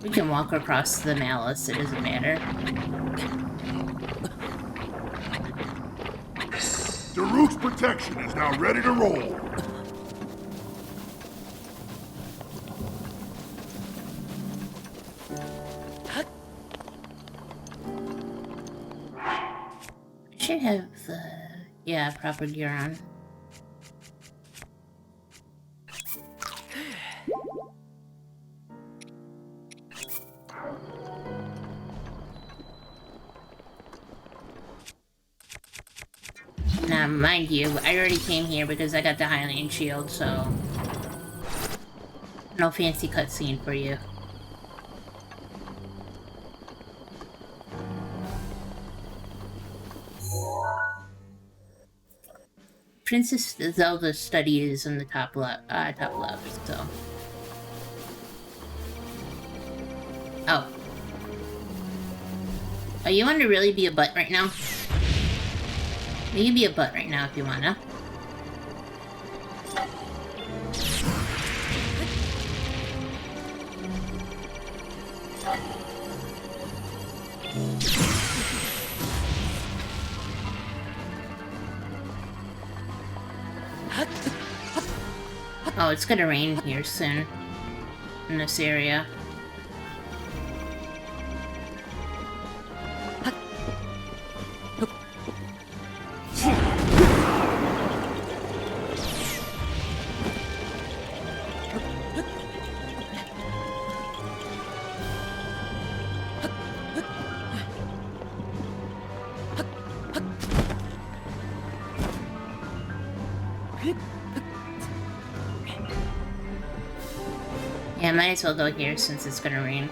We can walk across the malice, it doesn't matter. Daruk's protection is now ready to roll. Should have the, yeah, proper gear on. Now, mind you, I already came here because I got the Highland Shield, so... no fancy cutscene for you. Princess Zelda study is in the top left, so... Oh. Oh, you want to really be a butt right now? You can be a butt right now if you wanna. Oh, it's gonna rain here soon. In this area. Yeah, might as well go here since it's gonna rain.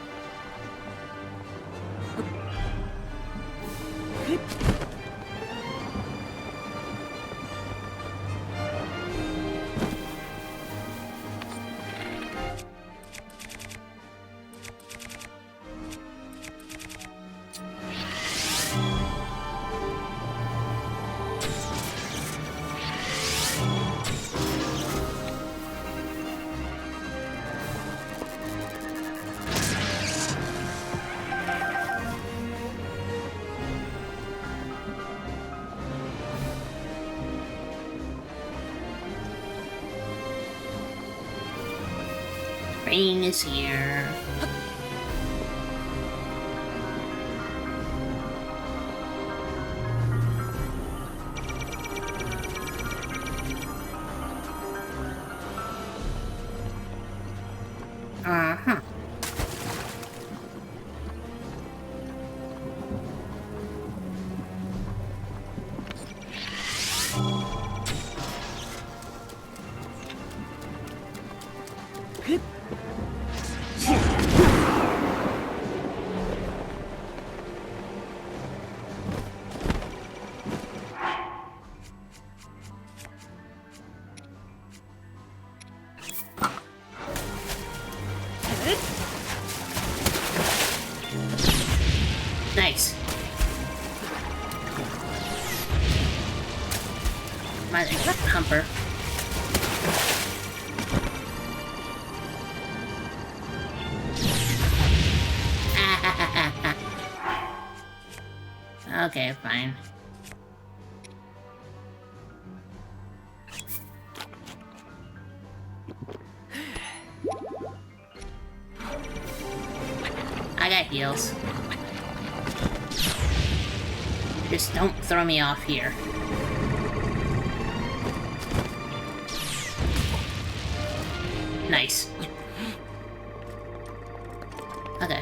Rain is here. Uh-huh. Nice. Mother humper. Okay, fine. I got heals. Just don't throw me off here. Nice. Okay.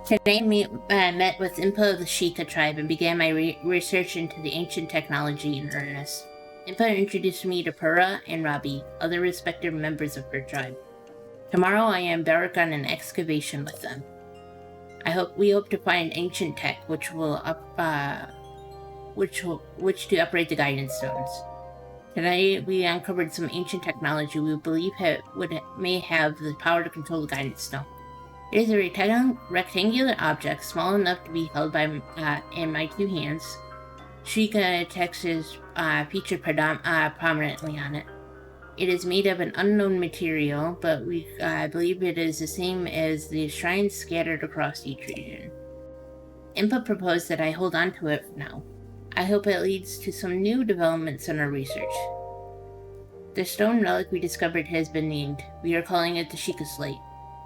Today I met with Impa of the Sheikah tribe and began my research into the ancient technology in earnest. Impa introduced me to Pura and Rabi, other respected members of her tribe. Tomorrow I embark on an excavation with them. We hope to find ancient tech which to operate the guidance stones. Today we uncovered some ancient technology we believe may have the power to control the guidance stone. It is a rectangular object small enough to be held by in my two hands. Sheikah text is featured prominently on it. It is made of an unknown material, but we believe it is the same as the shrines scattered across each region. Impa proposed that I hold on to it for now. I hope it leads to some new developments in our research. The stone relic we discovered has been named. We are calling it the Sheikah Slate.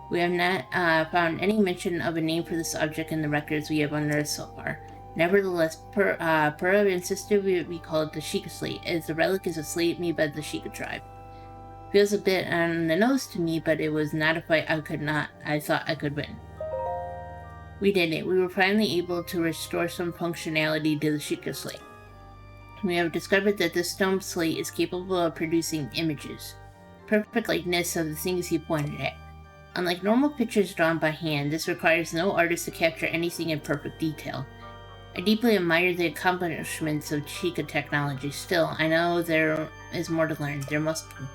We have not found any mention of a name for this object in the records we have unearthed so far. Nevertheless, Pura insisted we call it the Sheikah Slate, as the relic is a slate made by the Sheikah tribe. Feels a bit on the nose to me, but it was not a fight I thought I could win. We did it. We were finally able to restore some functionality to the Sheikah Slate. We have discovered that this stone slate is capable of producing images, perfect likeness of the things he pointed at. Unlike normal pictures drawn by hand, this requires no artist to capture anything in perfect detail. I deeply admire the accomplishments of Sheikah technology. Still, I know there is more to learn. There must be.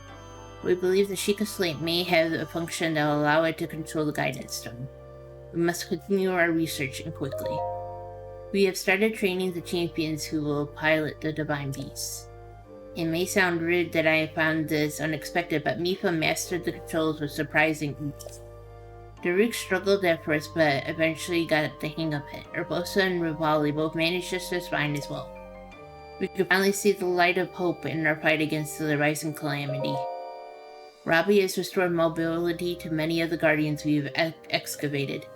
We believe the Sheikah Slate may have a function that will allow it to control the guidance stone. We must continue our research and quickly. We have started training the champions who will pilot the divine beasts. It may sound rude that I found this unexpected, but Mifa mastered the controls with surprising ease. Daruk struggled at first, but eventually got the hang of it. Urbosa and Rivali both managed just as fine as well. We could finally see the light of hope in our fight against the rising calamity. Rabi has restored mobility to many of the guardians we have excavated,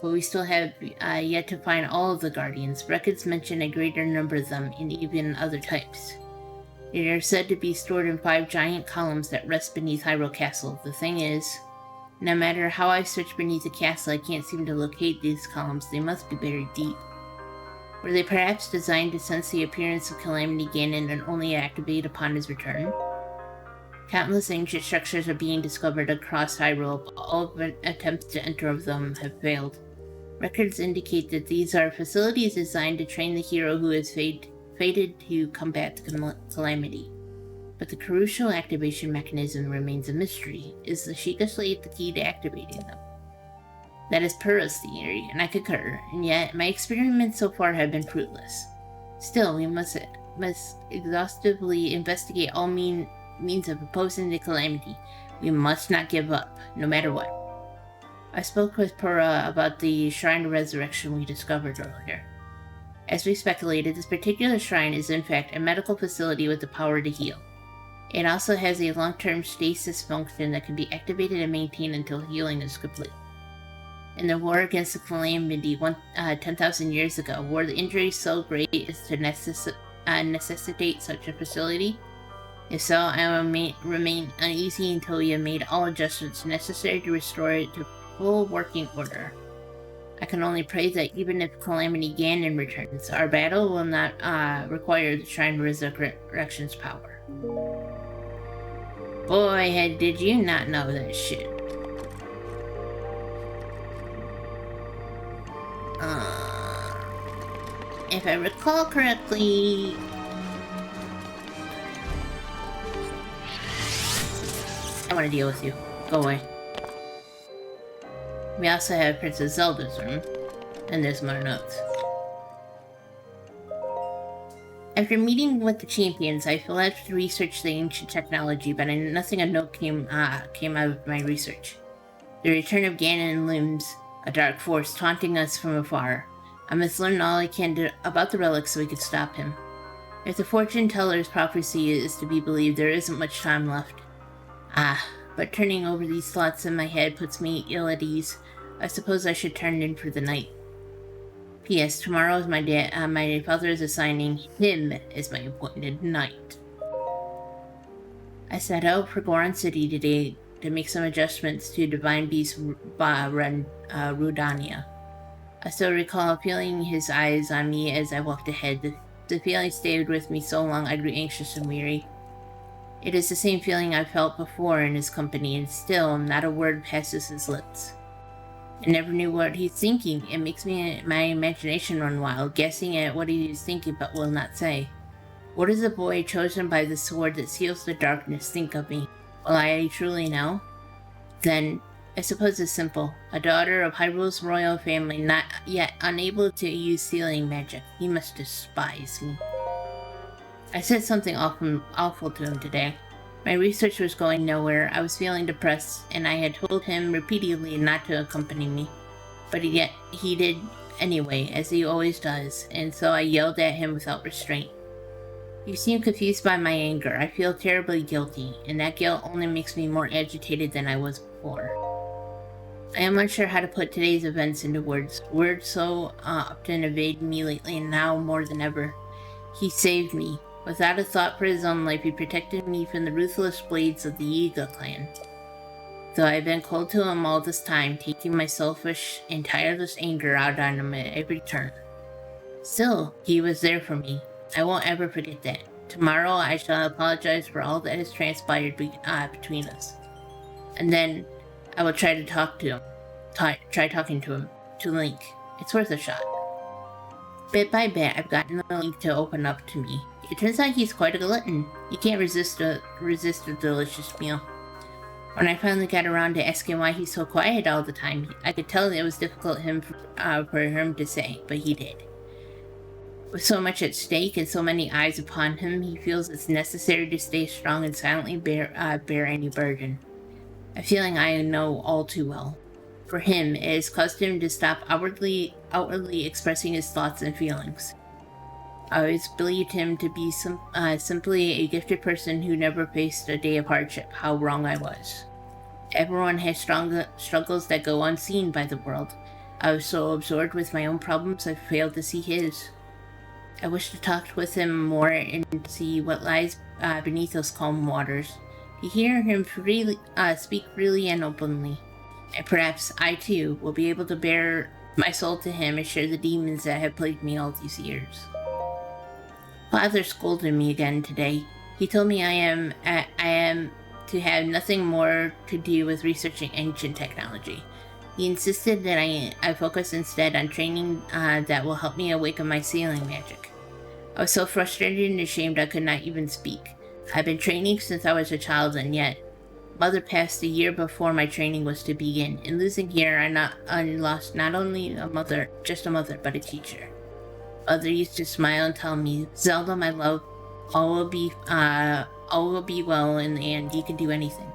but we still have yet to find all of the guardians. Records mention a greater number of them, and even other types. They are said to be stored in 5 giant columns that rest beneath Hyrule Castle. The thing is, no matter how I search beneath the castle, I can't seem to locate these columns. They must be buried deep. Were they perhaps designed to sense the appearance of Calamity Ganon and only activate upon his return? Countless ancient structures are being discovered across Hyrule, but all attempts to enter of them have failed. Records indicate that these are facilities designed to train the hero who is fated to combat the Calamity. But the crucial activation mechanism remains a mystery. Is the Sheikah Slate the key to activating them? That is Pura's theory, and I concur, and yet my experiments so far have been fruitless. Still, we must exhaustively investigate all means of opposing the Calamity. We must not give up, no matter what. I spoke with Pura about the Shrine of Resurrection we discovered earlier. As we speculated, this particular shrine is in fact a medical facility with the power to heal. It also has a long-term stasis function that can be activated and maintained until healing is complete. In the war against the Calamity 10,000 years ago, were the injuries so great as to necessitate such a facility? If so, I will remain uneasy until we have made all adjustments necessary to restore it to full working order. I can only pray that even if Calamity Ganon returns, our battle will not require the Shrine of Resurrection's power. Boy, did you not know that shit. If I recall correctly... I want to deal with you. Go away. We also have Princess Zelda's room, and there's more notes. After meeting with the champions, I left to research the ancient technology, but nothing of note came out of my research. The return of Ganon looms, a dark force taunting us from afar. I must learn all I can about the relic so we could stop him. If the fortune teller's prophecy is to be believed, there isn't much time left. But turning over these thoughts in my head puts me ill at ease. I suppose I should turn in for the night. P.S. Tomorrow is my father is assigning him as my appointed knight. I set out for Goron City today to make some adjustments to Divine Beast Rudania. I still recall feeling his eyes on me as I walked ahead. The feeling stayed with me so long I grew anxious and weary. It is the same feeling I felt before in his company, and still not a word passes his lips. I never knew what he's thinking. It makes my imagination run wild, guessing at what he is thinking but will not say. What does the boy chosen by the sword that seals the darkness think of me? Will I truly know? Then, I suppose it's simple. A daughter of Hyrule's royal family, not yet unable to use sealing magic. He must despise me. I said something awful to him today. My research was going nowhere, I was feeling depressed, and I had told him repeatedly not to accompany me. But yet, he did anyway, as he always does, and so I yelled at him without restraint. You seem confused by my anger. I feel terribly guilty, and that guilt only makes me more agitated than I was before. I am unsure how to put today's events into words. Words so often evade me lately, and now more than ever. He saved me. Without a thought for his own life, he protected me from the ruthless blades of the Yiga clan. Though I have been cold to him all this time, taking my selfish and tireless anger out on him at every turn. Still, he was there for me. I won't ever forget that. Tomorrow I shall apologize for all that has transpired between us. And then I will try to talk to him. Try talking to him. To Link. It's worth a shot. Bit by bit, I've gotten the Link to open up to me. It turns out he's quite a glutton. He can't resist a delicious meal. When I finally got around to asking why he's so quiet all the time, I could tell it was difficult for him to say, but he did. With so much at stake and so many eyes upon him, he feels it's necessary to stay strong and silently bear any burden. A feeling I know all too well. For him, it has caused him to stop outwardly expressing his thoughts and feelings. I always believed him to be simply a gifted person who never faced a day of hardship. How wrong I was. Everyone has struggles that go unseen by the world. I was so absorbed with my own problems I failed to see his. I wish to talk with him more and see what lies beneath those calm waters. To hear him speak freely and openly. And perhaps I too will be able to bare my soul to him and share the demons that have plagued me all these years. Father scolded me again today. He told me I am to have nothing more to do with researching ancient technology. He insisted that I focus instead on training that will help me awaken my sealing magic. I was so frustrated and ashamed I could not even speak. I've been training since I was a child, and yet Mother passed a year before my training was to begin. In losing here, I lost not only a mother, but a teacher. Mother used to smile and tell me, "Zelda, my love, all will be well in the end. You can do anything."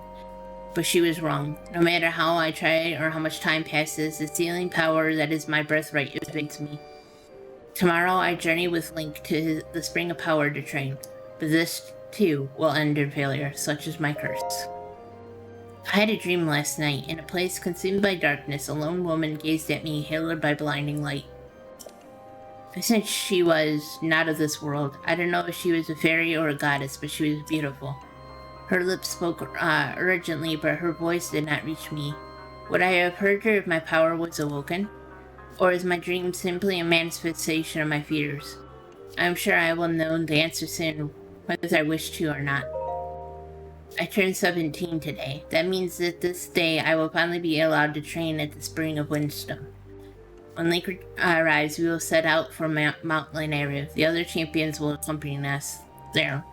But she was wrong. No matter how I try or how much time passes, the sealing power that is my birthright evades me. Tomorrow I journey with Link to the Spring of Power to train, but this too will end in failure, such is my curse. I had a dream last night. In a place consumed by darkness, a lone woman gazed at me, haloed by blinding light. I sensed she was not of this world. I don't know if she was a fairy or a goddess, but she was beautiful. Her lips spoke urgently, but her voice did not reach me. Would I have heard her if my power was awoken? Or is my dream simply a manifestation of my fears? I am sure I will know the answer soon, whether I wish to or not. I turned 17 today. That means that this day I will finally be allowed to train at the Spring of Windstone. When Link arrives, we will set out for Mountain area. The other champions will accompany us there.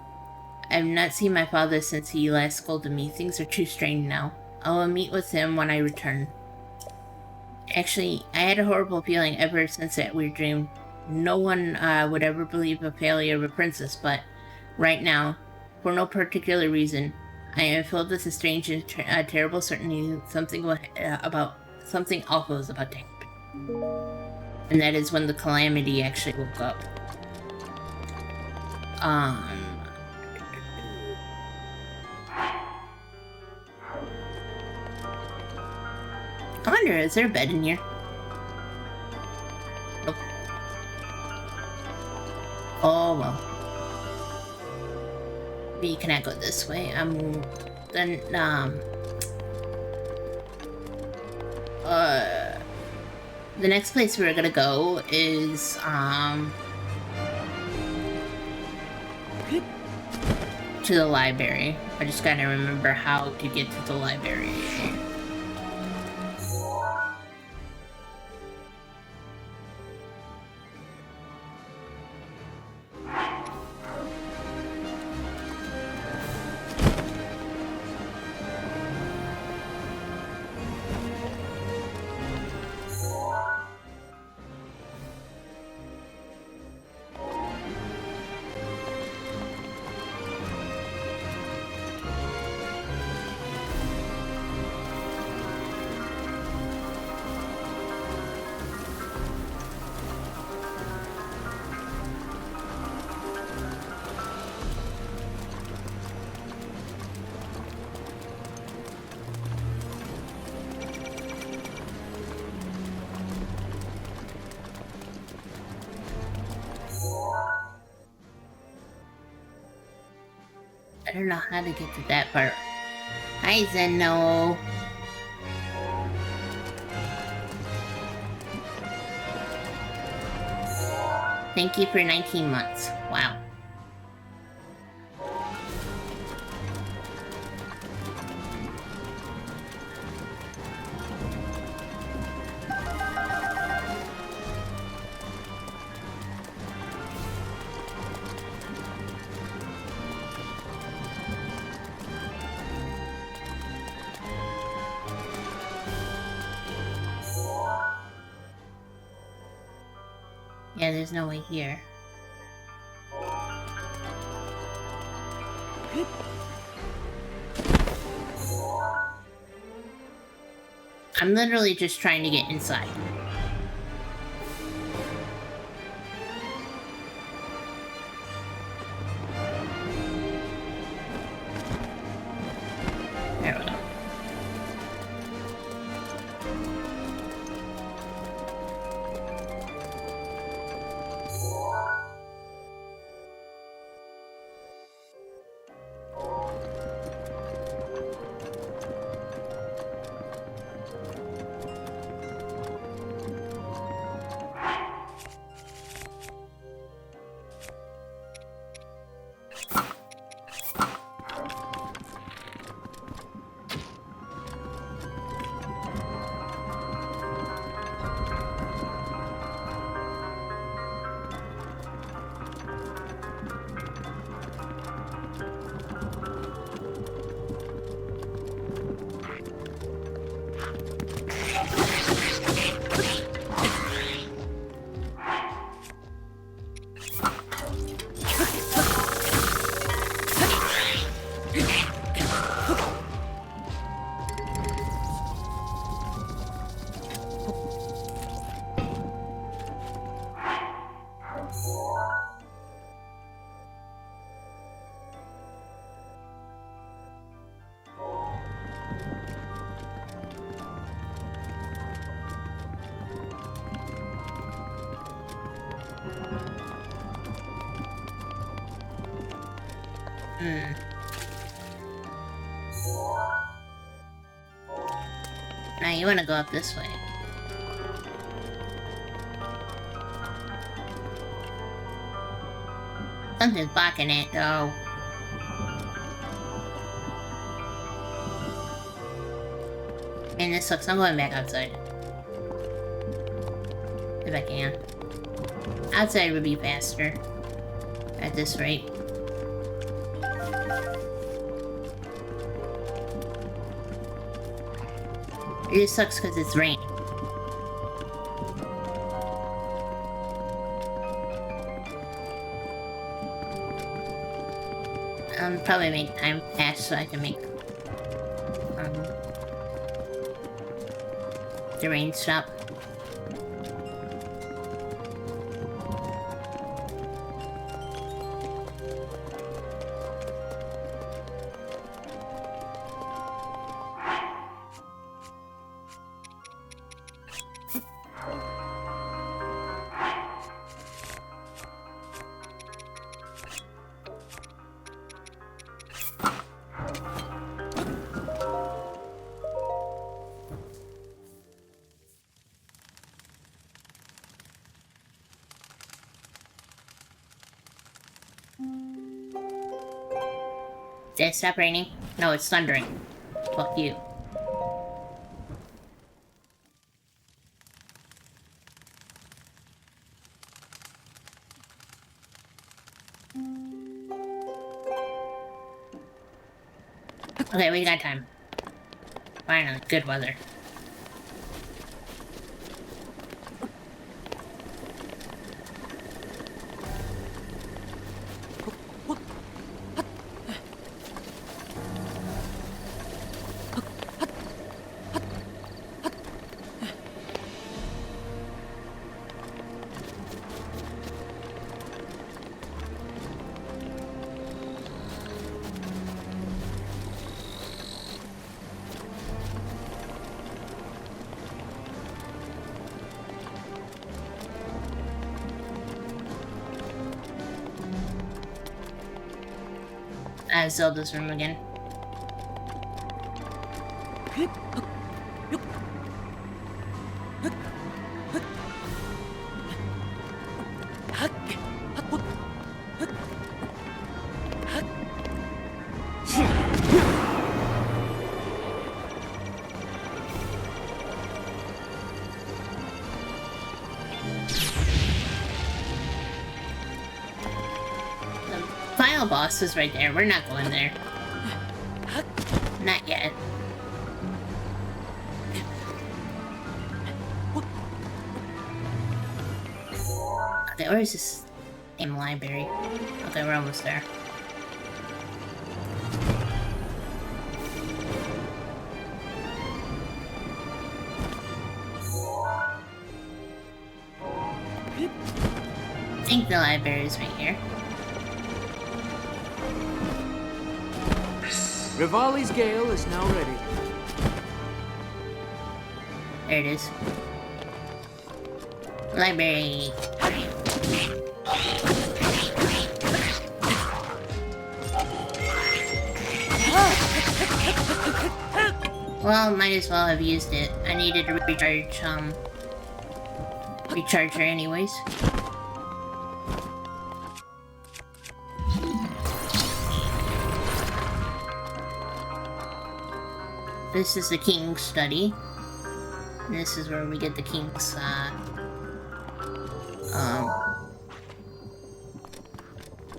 I have not seen my father since he last scolded me. Things are too strange now. I will meet with him when I return. Actually, I had a horrible feeling ever since that weird dream. No one would ever believe a failure of a princess, but right now, for no particular reason, I am filled with a strange and terrible certainty something awful is about to happen. And that is when the Calamity actually woke up. I wonder, is there a bed in here? Nope. Oh well. We cannot go this way. Then, the next place we're gonna go is, to the library. I just gotta remember how to get to the library. I don't know how to get to that part. Hi, Zeno. Thank you for 19 months. Wow. Yeah, there's no way here. I'm literally just trying to get inside. There we go. Now you want to go up this way. Something's blocking it, though. And this sucks. I'm going back outside. If I can. Outside would be faster. At this rate. It just sucks because it's raining. Probably make time pass so I can make the rain stop. Did it stop raining? No, it's thundering. Fuck you. Okay, we got time. Finally, good weather. Zelda's room again. Final boss is right there. We're not going there. Not yet. Okay, where is this damn library? Okay, we're almost there. I think the library is right here. Rivali's gale is now ready. There it is. Library. Well, might as well have used it. I needed to recharge her anyways. This is the king's study. This is where we get the king's,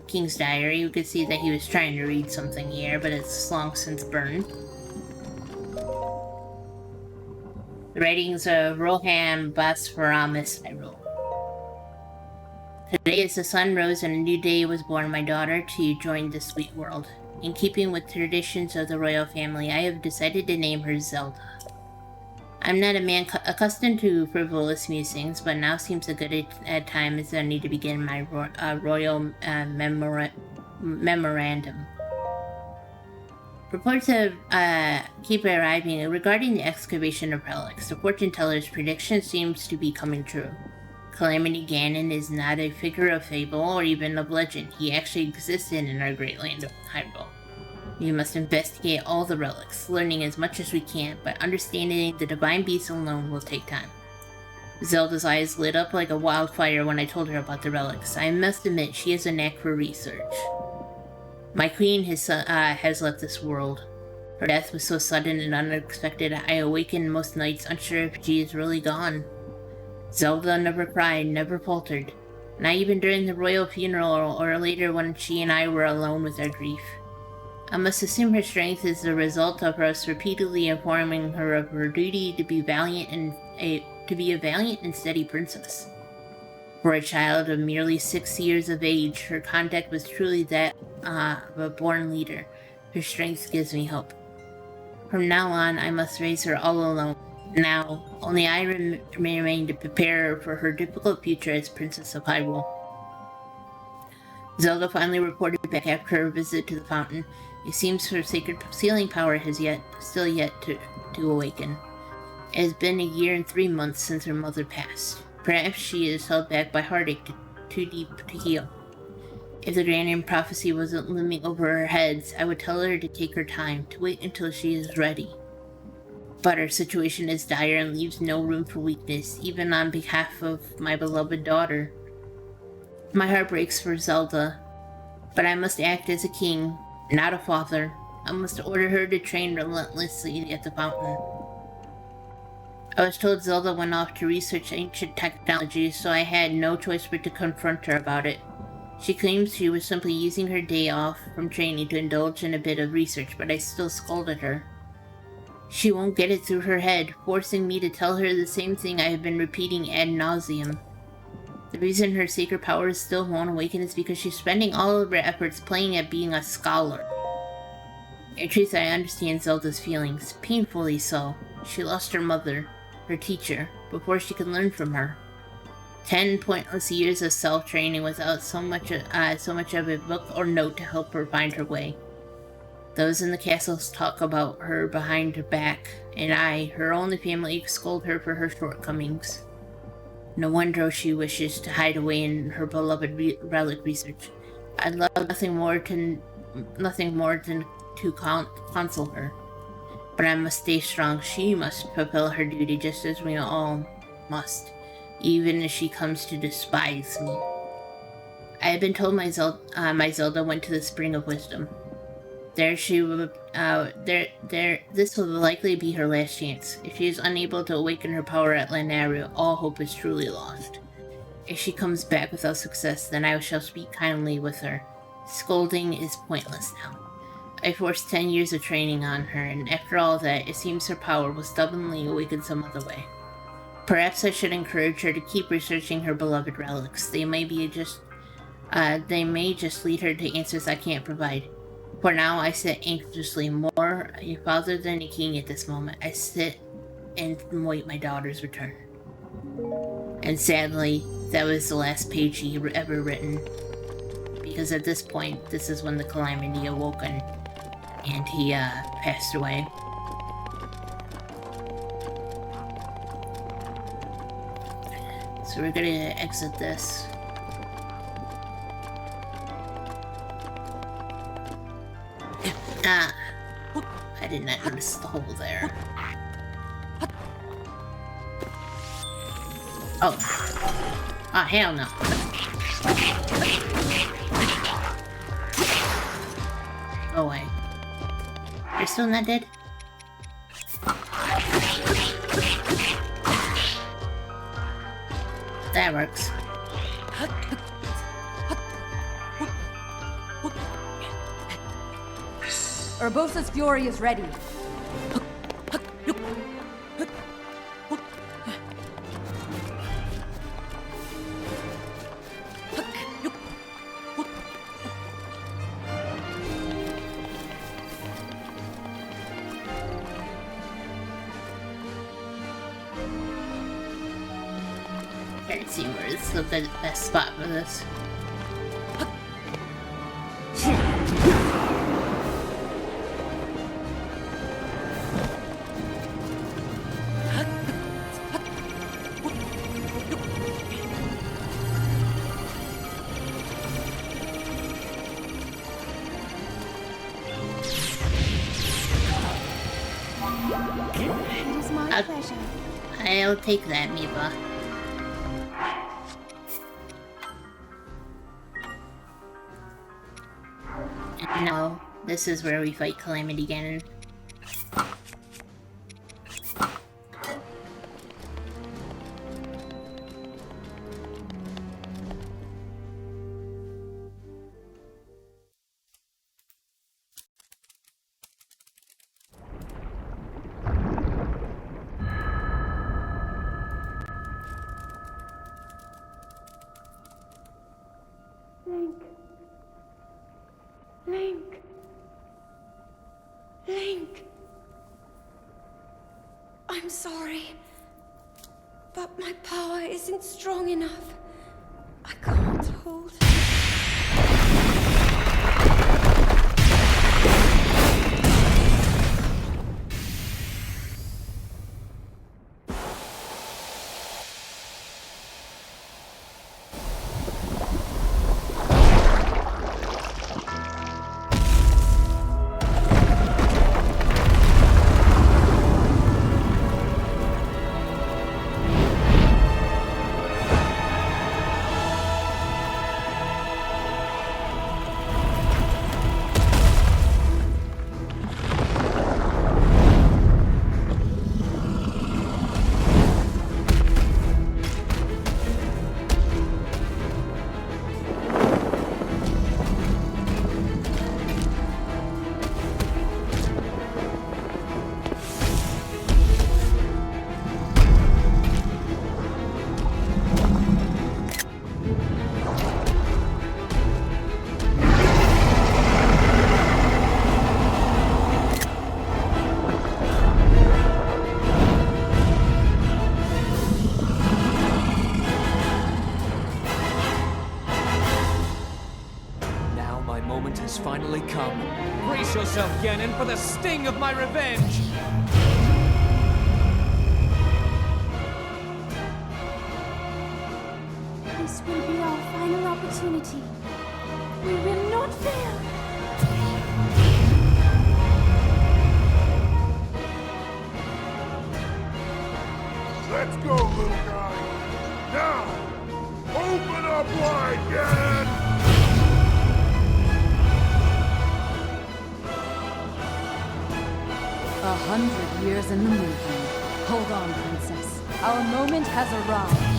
king's diary. You could see that he was trying to read something here, but it's long since burned. The writings of Rohan Basfaramis, I wrote. Today as the sun rose and a new day was born, my daughter too joined the sweet world. In keeping with traditions of the royal family, I have decided to name her Zelda. I'm not a man accustomed to frivolous musings, but now seems a good time as I need to begin my royal memorandum. Reports of keep arriving regarding the excavation of relics. The fortune teller's prediction seems to be coming true. Calamity Ganon is not a figure of fable or even of legend. He actually existed in our great land of Hyrule. We must investigate all the relics, learning as much as we can, but understanding the divine beast alone will take time. Zelda's eyes lit up like a wildfire when I told her about the relics. I must admit, she has a knack for research. My queen has left this world. Her death was so sudden and unexpected, I awaken most nights unsure if she is really gone. Zelda never cried, never faltered, not even during the royal funeral or later when she and I were alone with our grief. I must assume her strength is the result of us repeatedly informing her of her duty to be a valiant and steady princess. For a child of merely 6 years of age, her conduct was truly that of a born leader. Her strength gives me hope. From now on, I must raise her all alone. Now, only I remain to prepare her for her difficult future as Princess of Hyrule. Zelda finally reported back after her visit to the fountain. It seems her sacred sealing power has still yet to awaken. It has been 1 year and 3 months since her mother passed. Perhaps she is held back by heartache too deep to heal. If the Ganon prophecy wasn't looming over our heads, I would tell her to take her time, to wait until she is ready. But her situation is dire and leaves no room for weakness, even on behalf of my beloved daughter. My heart breaks for Zelda, but I must act as a king, Not a father. I must order her to train relentlessly at the fountain. I was told Zelda went off to research ancient technology, so I had no choice but to confront her about it. She claims she was simply using her day off from training to indulge in a bit of research, but I still scolded her. She won't get it through her head, forcing me to tell her the same thing I have been repeating ad nauseum. The reason her sacred powers still won't awaken is because she's spending all of her efforts playing at being a scholar. In truth, I understand Zelda's feelings, painfully so. She lost her mother, her teacher, before she could learn from her. 10 pointless years of self-training without so much of a book or note to help her find her way. Those in the castles talk about her behind her back, and I, her only family, scold her for her shortcomings. No wonder she wishes to hide away in her beloved relic research. I'd love nothing more than to console her. But I must stay strong. She must fulfill her duty just as we all must, even if she comes to despise me. I have been told my Zelda went to the Spring of Wisdom. This will likely be her last chance. If she is unable to awaken her power at Lanayru, all hope is truly lost. If she comes back without success, then I shall speak kindly with her. Scolding is pointless now. I forced 10 years of training on her, and after all that, it seems her power will stubbornly awaken some other way. Perhaps I should encourage her to keep researching her beloved relics. They may just lead her to answers I can't provide. For now, I sit anxiously, more a father than a king at this moment. I sit and wait my daughter's return. And sadly, that was the last page he ever written. Because at this point, this is when the Calamity awoken, and he passed away. So we're gonna exit this. I did not notice the hole there. Oh. Oh, hell no. Go away. You're still not dead? That works. Urbosa's Fury is ready. Let's see where is the best spot for this. It is my pleasure. I'll take that, Miba. And now, this is where we fight Calamity Ganon. Link. I'm sorry, but my power isn't strong enough. I can't hold. and for the sting of my revenge! This will be our final opportunity. We will not fail. Let's go, little guy. Now, open up wide, Ganon! 100 years in the making. Hold on, Princess. Our moment has arrived.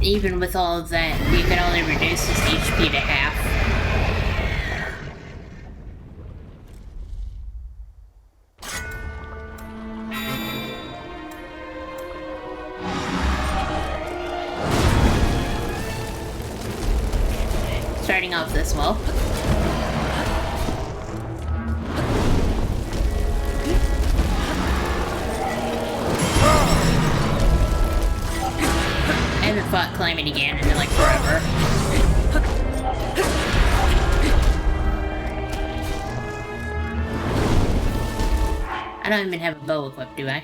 Even with all of that, we could only reduce his HP to half. Starting off this well. I haven't fought Calamity Ganon in like forever. I don't even have a bow equipped, do I?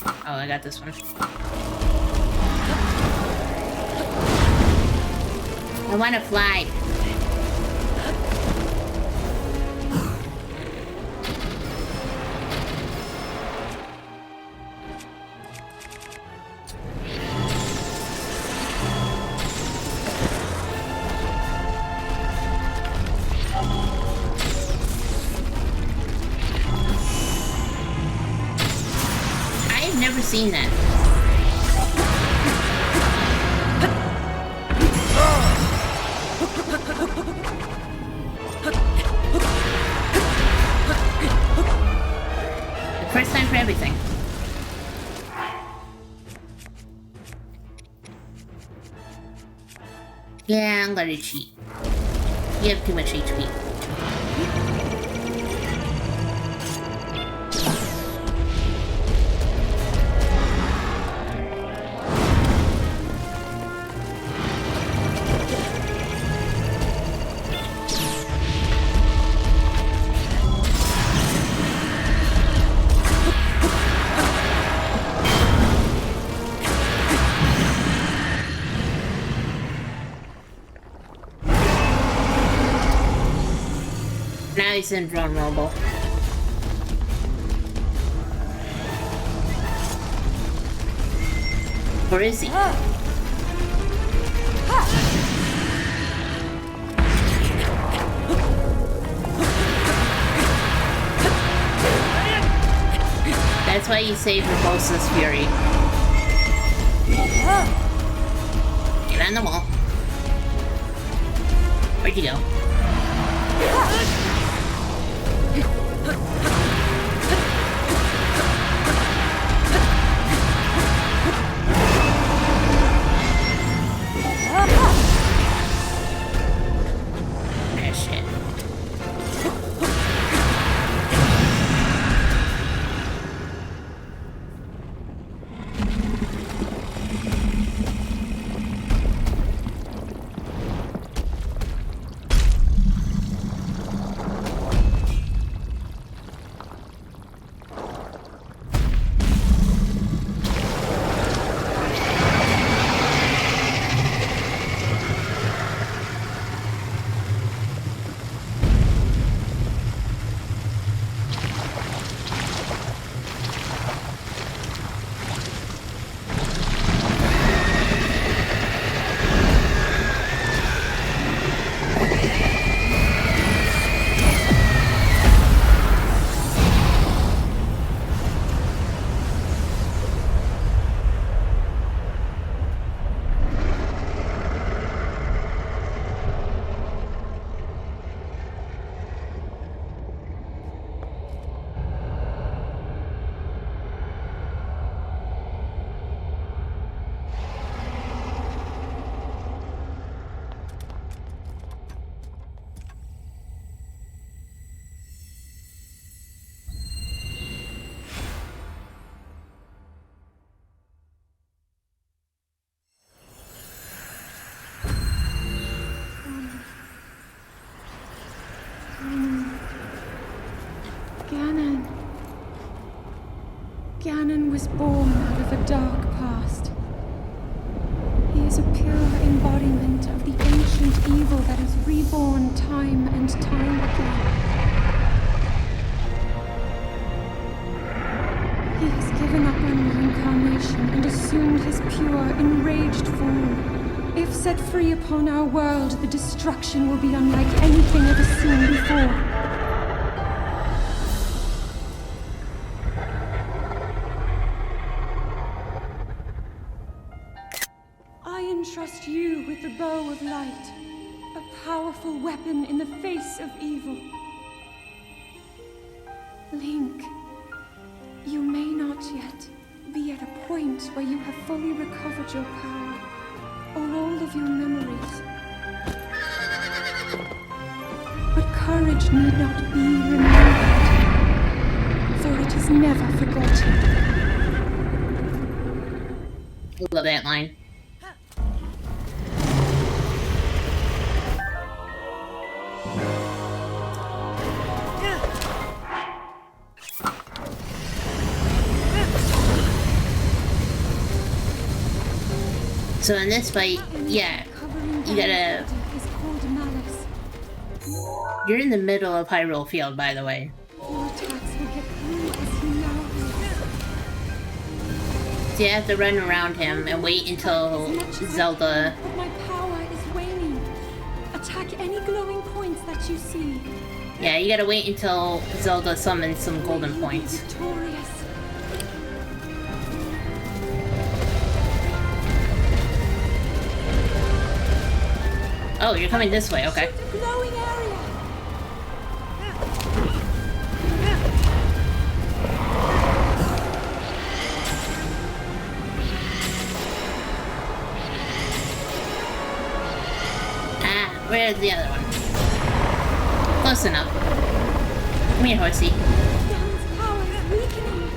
Oh, I got this one. I want to fly. Never seen that. The first time for everything. Yeah, I'm gonna cheat. You have too much HP. Now he's invulnerable. Or is he? That's why you save Repulsa's Fury. Get on the wall. Where'd you go? Ganon was born out of a dark past. He is a pure embodiment of the ancient evil that is reborn time and time again. He has given up on reincarnation and assumed his pure, enraged form. If set free upon our world, the destruction will be unlike anything ever seen before. I entrust you with the bow of light, a powerful weapon in the face of evil. Link, you may not yet be at a point where you have fully recovered your power, or all of your memories. But courage need not be remembered, for it is never forgotten. I love that line. So in this fight, yeah, you gotta... You're in the middle of Hyrule Field, by the way. So you have to run around him and wait until Zelda... But my power is waning. Attack any glowing points that you see. Yeah, you gotta wait until Zelda summons some golden points. Victorious. Oh, you're coming this way, okay. Glowing area. Ah, where's the other one? Close enough. Come here, horsey. Ganon's power is weakening.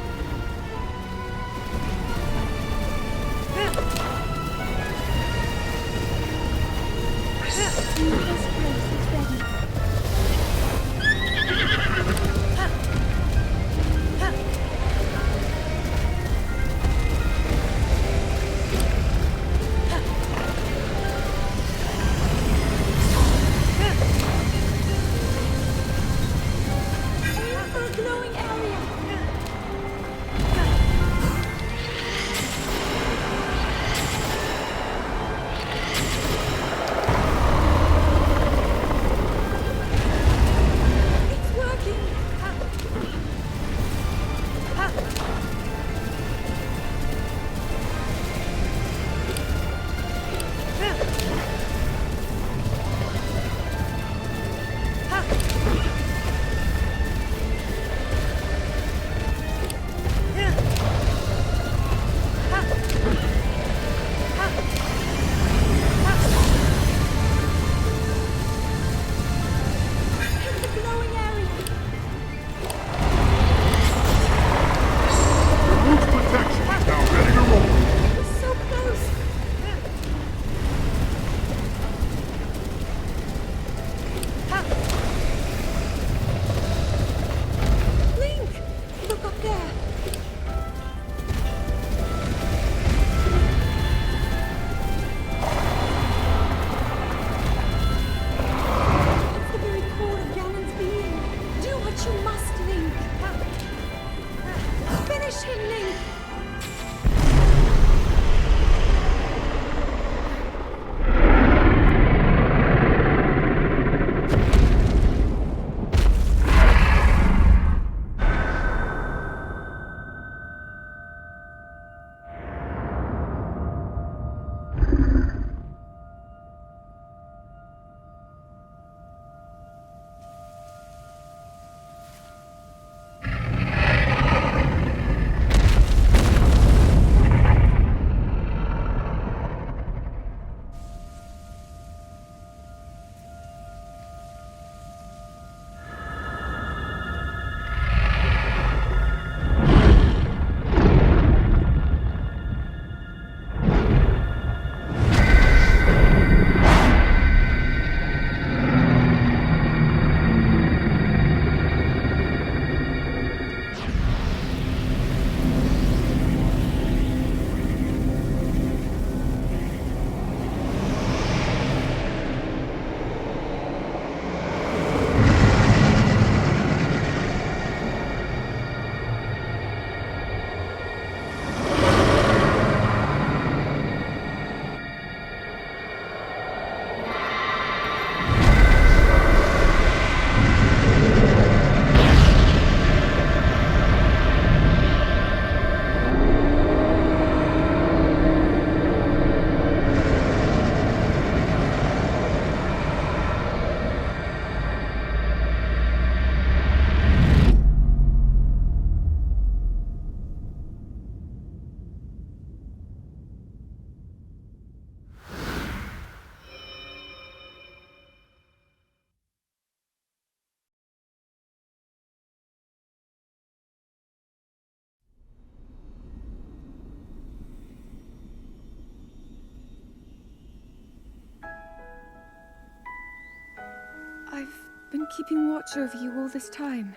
been keeping watch over you all this time.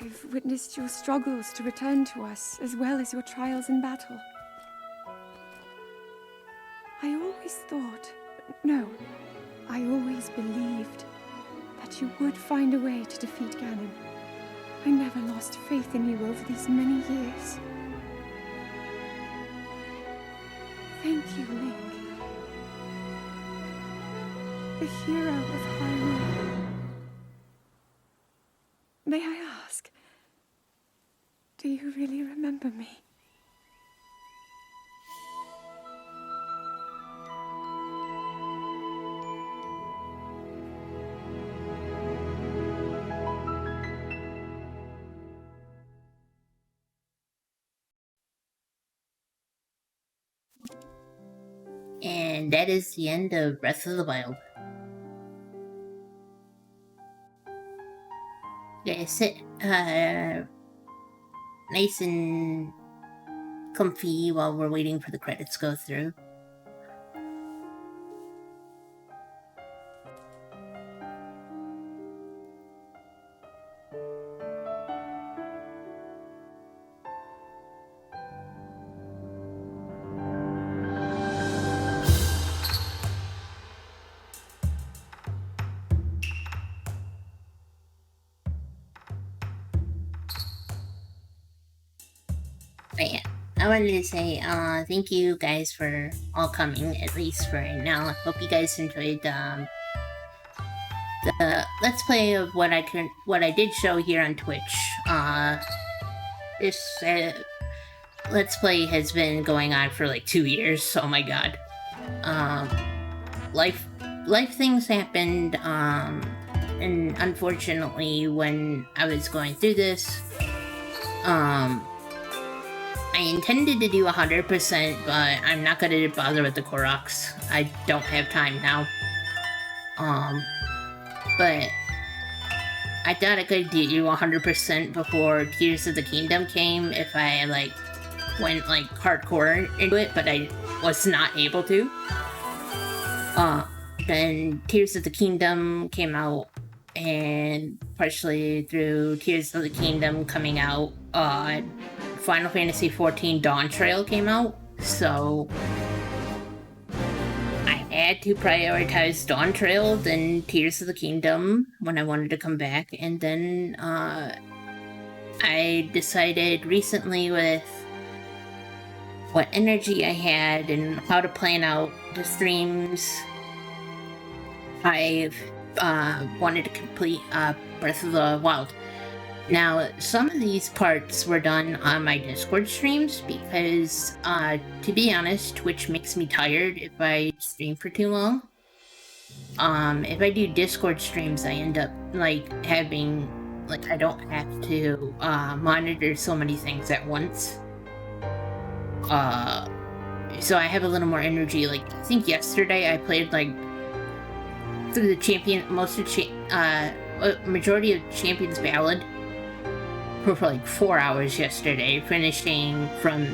I've witnessed your struggles to return to us, as well as your trials in battle. I always thought, no, I always believed that you would find a way to defeat Ganon. I never lost faith in you over these many years. Thank you, Link. The hero of Hyrule. May I ask, do you really remember me? And that is the end of Breath of the Wild. Yeah, sit nice and comfy while we're waiting for the credits to go through. But yeah, I wanted to say thank you guys for all coming, at least for right now. I hope you guys enjoyed the let's play of what I did show here on Twitch. This let's play has been going on for like 2 years. Oh my god. Life things happened, and unfortunately when I was going through this, I intended to do 100%, but I'm not gonna bother with the Koroks. I don't have time now. But I thought I could do 100% before Tears of the Kingdom came if I, like, went, like, hardcore into it, but I was not able to. Then Tears of the Kingdom came out, and partially through Tears of the Kingdom coming out, Final Fantasy XIV Dawn Trail came out, so I had to prioritize Dawn Trail, then Tears of the Kingdom when I wanted to come back, and then I decided recently with what energy I had and how to plan out the streams, I've wanted to complete Breath of the Wild. Now, some of these parts were done on my Discord streams because, to be honest, Twitch makes me tired if I stream for too long. If I do Discord streams, I end up, like, having, like, I don't have to, monitor so many things at once. So I have a little more energy. Like, I think yesterday I played, like, through the majority of Champion's Ballad for like 4 hours yesterday, finishing from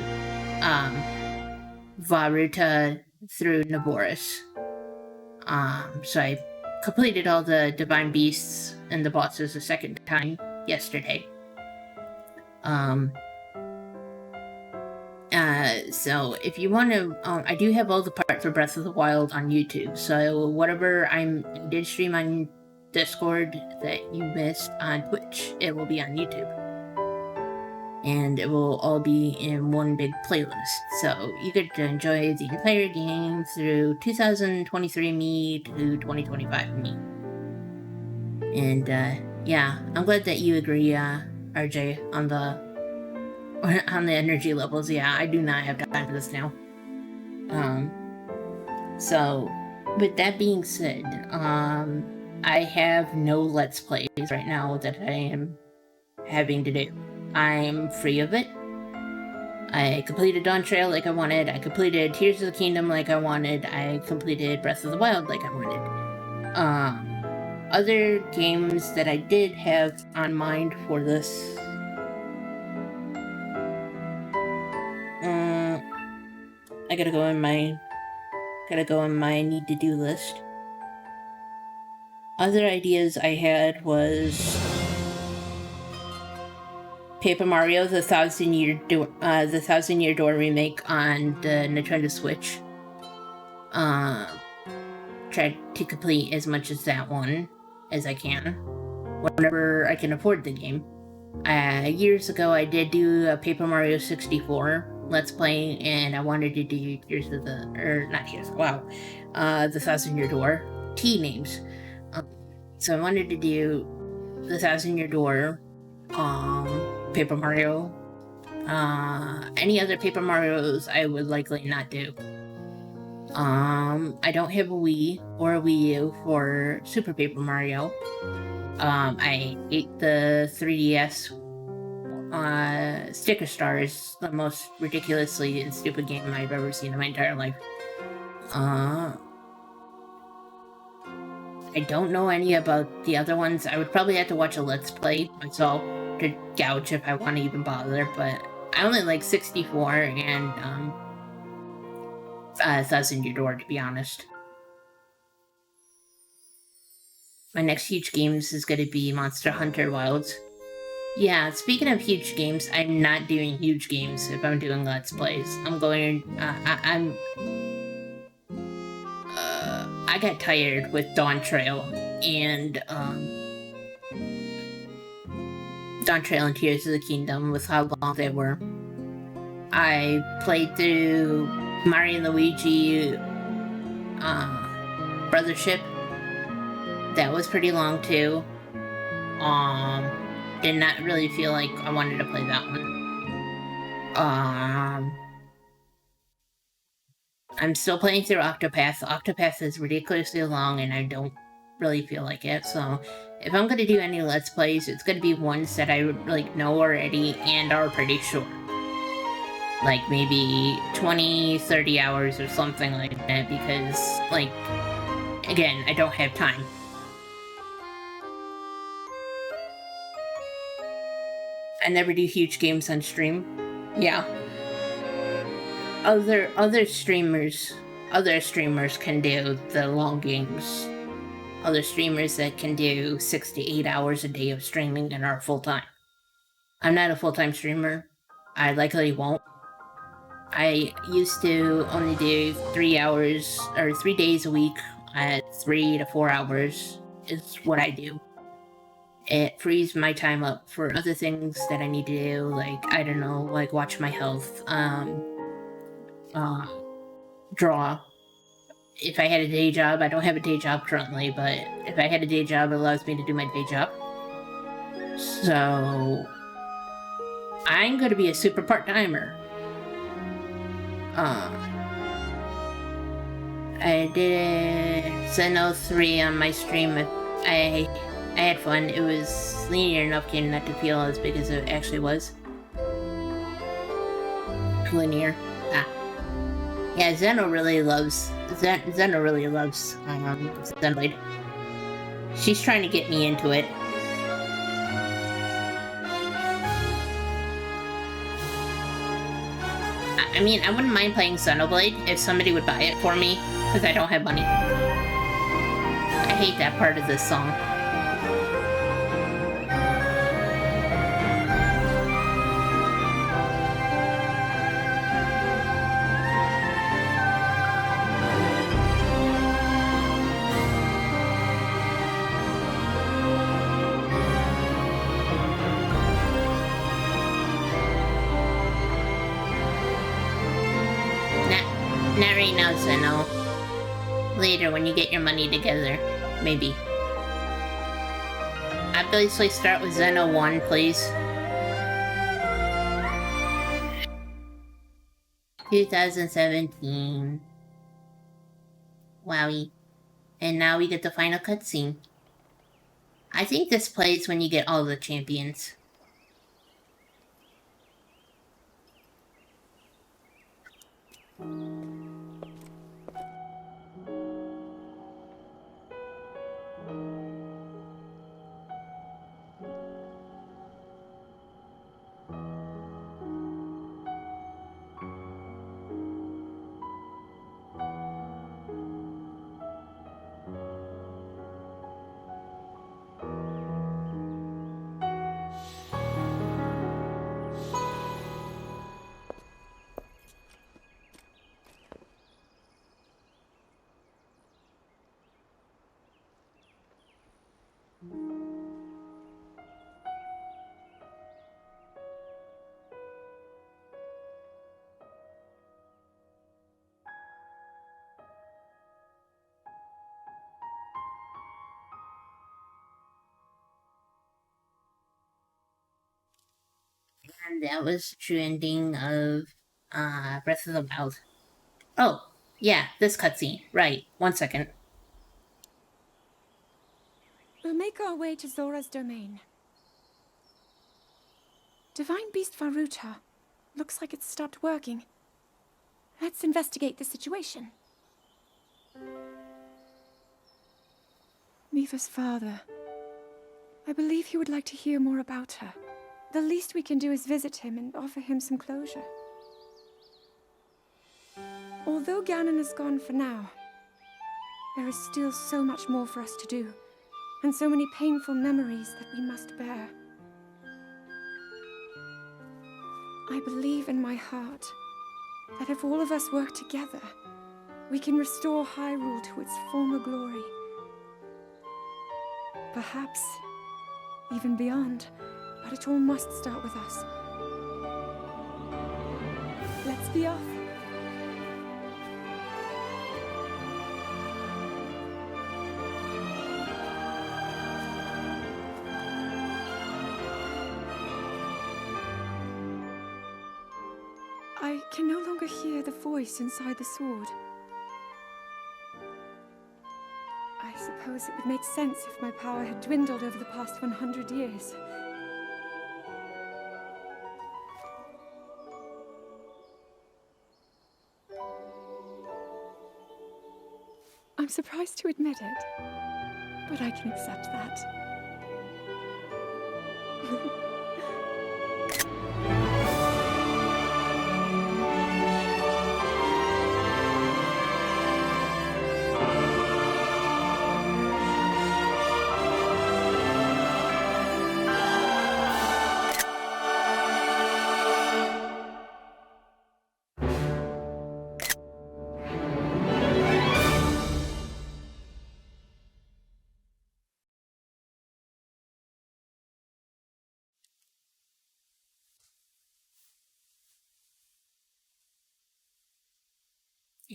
Varuta through Naboris. So I completed all the Divine Beasts and the bosses a second time yesterday. So if you want to, I do have all the parts for Breath of the Wild on YouTube, so whatever I did stream on Discord that you missed on Twitch, it will be on YouTube. And it will all be in one big playlist, so you get to enjoy the entire game through 2023 me to 2025 me. And yeah, I'm glad that you agree, RJ, on the energy levels. Yeah, I do not have time for this now. So with that being said, I have no Let's Plays right now that I am having to do. I'm free of it. I completed Dawn Trail like I wanted, I completed Tears of the Kingdom like I wanted, I completed Breath of the Wild like I wanted. Other games that I did have on mind for this, I gotta go in my need to do list. Other ideas I had was Paper Mario: The Thousand Year Door remake on the Nintendo Switch. Try to complete as much as that one as I can, whenever I can afford the game. Years ago, I did do a Paper Mario 64 Let's Play, and I wanted to do The Thousand Year Door. T names. So I wanted to do The Thousand Year Door, Paper Mario. Any other Paper Marios I would likely not do. I don't have a Wii or a Wii U for Super Paper Mario. I hate the 3DS. Sticker Star is the most ridiculously and stupid game I've ever seen in my entire life. I don't know any about the other ones. I would probably have to watch a Let's Play myself to gouge if I want to even bother, but I only like 64 and, Thousand Year Door, to be honest. My next huge games is going to be Monster Hunter Wilds. Yeah, speaking of huge games, I'm not doing huge games if I'm doing Let's Plays. I'm going, I got tired with Dawn Trail and Tears of the Kingdom with how long they were. I played through Mario and Luigi Brothership. That was pretty long too. Did not really feel like I wanted to play that one. I'm still playing through Octopath. Octopath is ridiculously long and I don't really feel like it, so if I'm gonna do any Let's Plays, it's gonna be ones that I know already and are pretty short. Like maybe 20-30 hours or something like that, because, again, I don't have time. I never do huge games on stream. Yeah. Other streamers can do the long games. Other streamers that can do 6 to 8 hours a day of streaming and are full-time. I'm not a full-time streamer. I likely won't. I used to only do 3 hours, or 3 days a week at 3 to 4 hours is what I do. It frees my time up for other things that I need to do, I don't know, watch my health, draw. If I had a day job, I don't have a day job currently, but if I had a day job, it allows me to do my day job. So, I'm gonna be a super part-timer. I did Xeno 3 on my stream. I had fun. It was linear enough game not to feel as big as it actually was. Linear. Yeah, Xeno really loves Xenoblade. She's trying to get me into it. I mean, I wouldn't mind playing Xenoblade if somebody would buy it for me, because I don't have money. I hate that part of this song. Not right now, Zeno. Later, when you get your money together. Maybe. Obviously, start with Xeno 1, please. 2017. Wowie. And now we get the final cutscene. I think this plays when you get all the champions. And that was the true ending of Breath of the Wild. Oh, yeah, this cutscene. Right. 1 second. We'll make our way to Zora's domain. Divine Beast Varuta. Looks like it's stopped working. Let's investigate the situation. Miva's father. I believe he would like to hear more about her. The least we can do is visit him and offer him some closure. Although Ganon is gone for now, there is still so much more for us to do, and so many painful memories that we must bear. I believe in my heart that if all of us work together, we can restore Hyrule to its former glory. Perhaps even beyond, but it all must start with us. Let's be off. I can no longer hear the voice inside the sword. I suppose it would make sense if my power had dwindled over the past 100 years. I'm surprised to admit it, but I can accept that.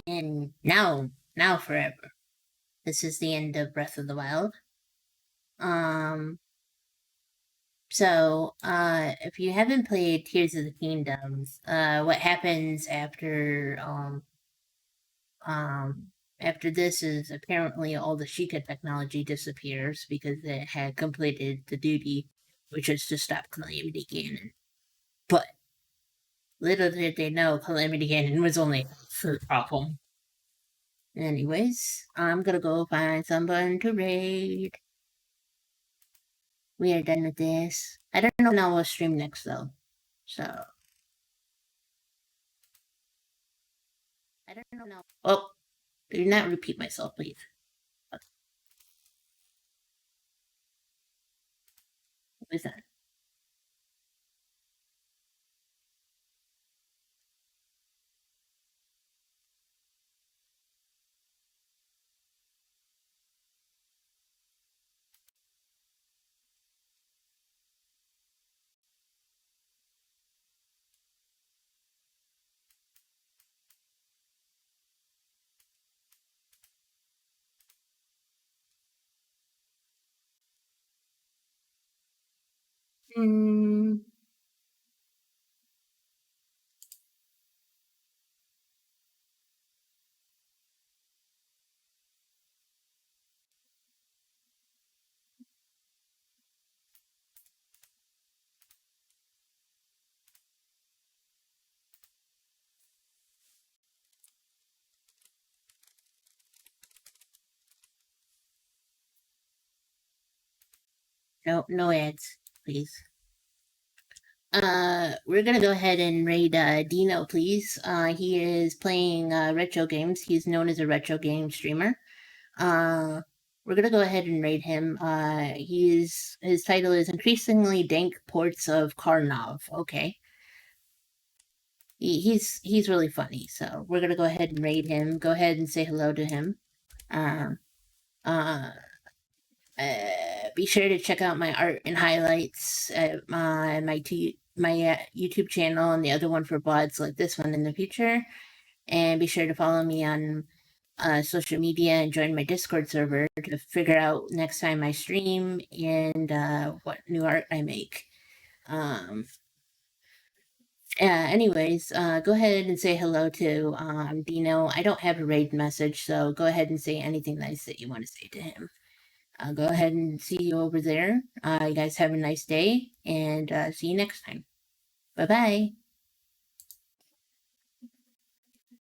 And now forever. This is the end of Breath of the Wild. So, if you haven't played Tears of the Kingdoms, what happens after this is apparently all the Sheikah technology disappears because it had completed the duty, which is to stop Calamity Ganon. But little did they know Calamity Ganon was only the problem. Anyways, I'm gonna go find someone to raid. We are done with this. I don't know when I will stream next though. So I don't know now. Oh, do not repeat myself, please. What is that? Hmm. No ads, please. We're gonna go ahead and raid Dino, please. He is playing retro games. He's known as a retro game streamer. We're gonna go ahead and raid him. His title is Increasingly Dank Ports of Karnov. Okay. He's really funny, so we're gonna go ahead and raid him. Go ahead and say hello to him. Be sure to check out my art and highlights at my YouTube channel and the other one for VODs like this one in the future. And be sure to follow me on social media and join my Discord server to figure out next time I stream and what new art I make. Anyways, go ahead and say hello to Dino. I don't have a raid message, so go ahead and say anything nice that you want to say to him. Go ahead and see you over there. You guys have a nice day, and see you next time. Bye-bye.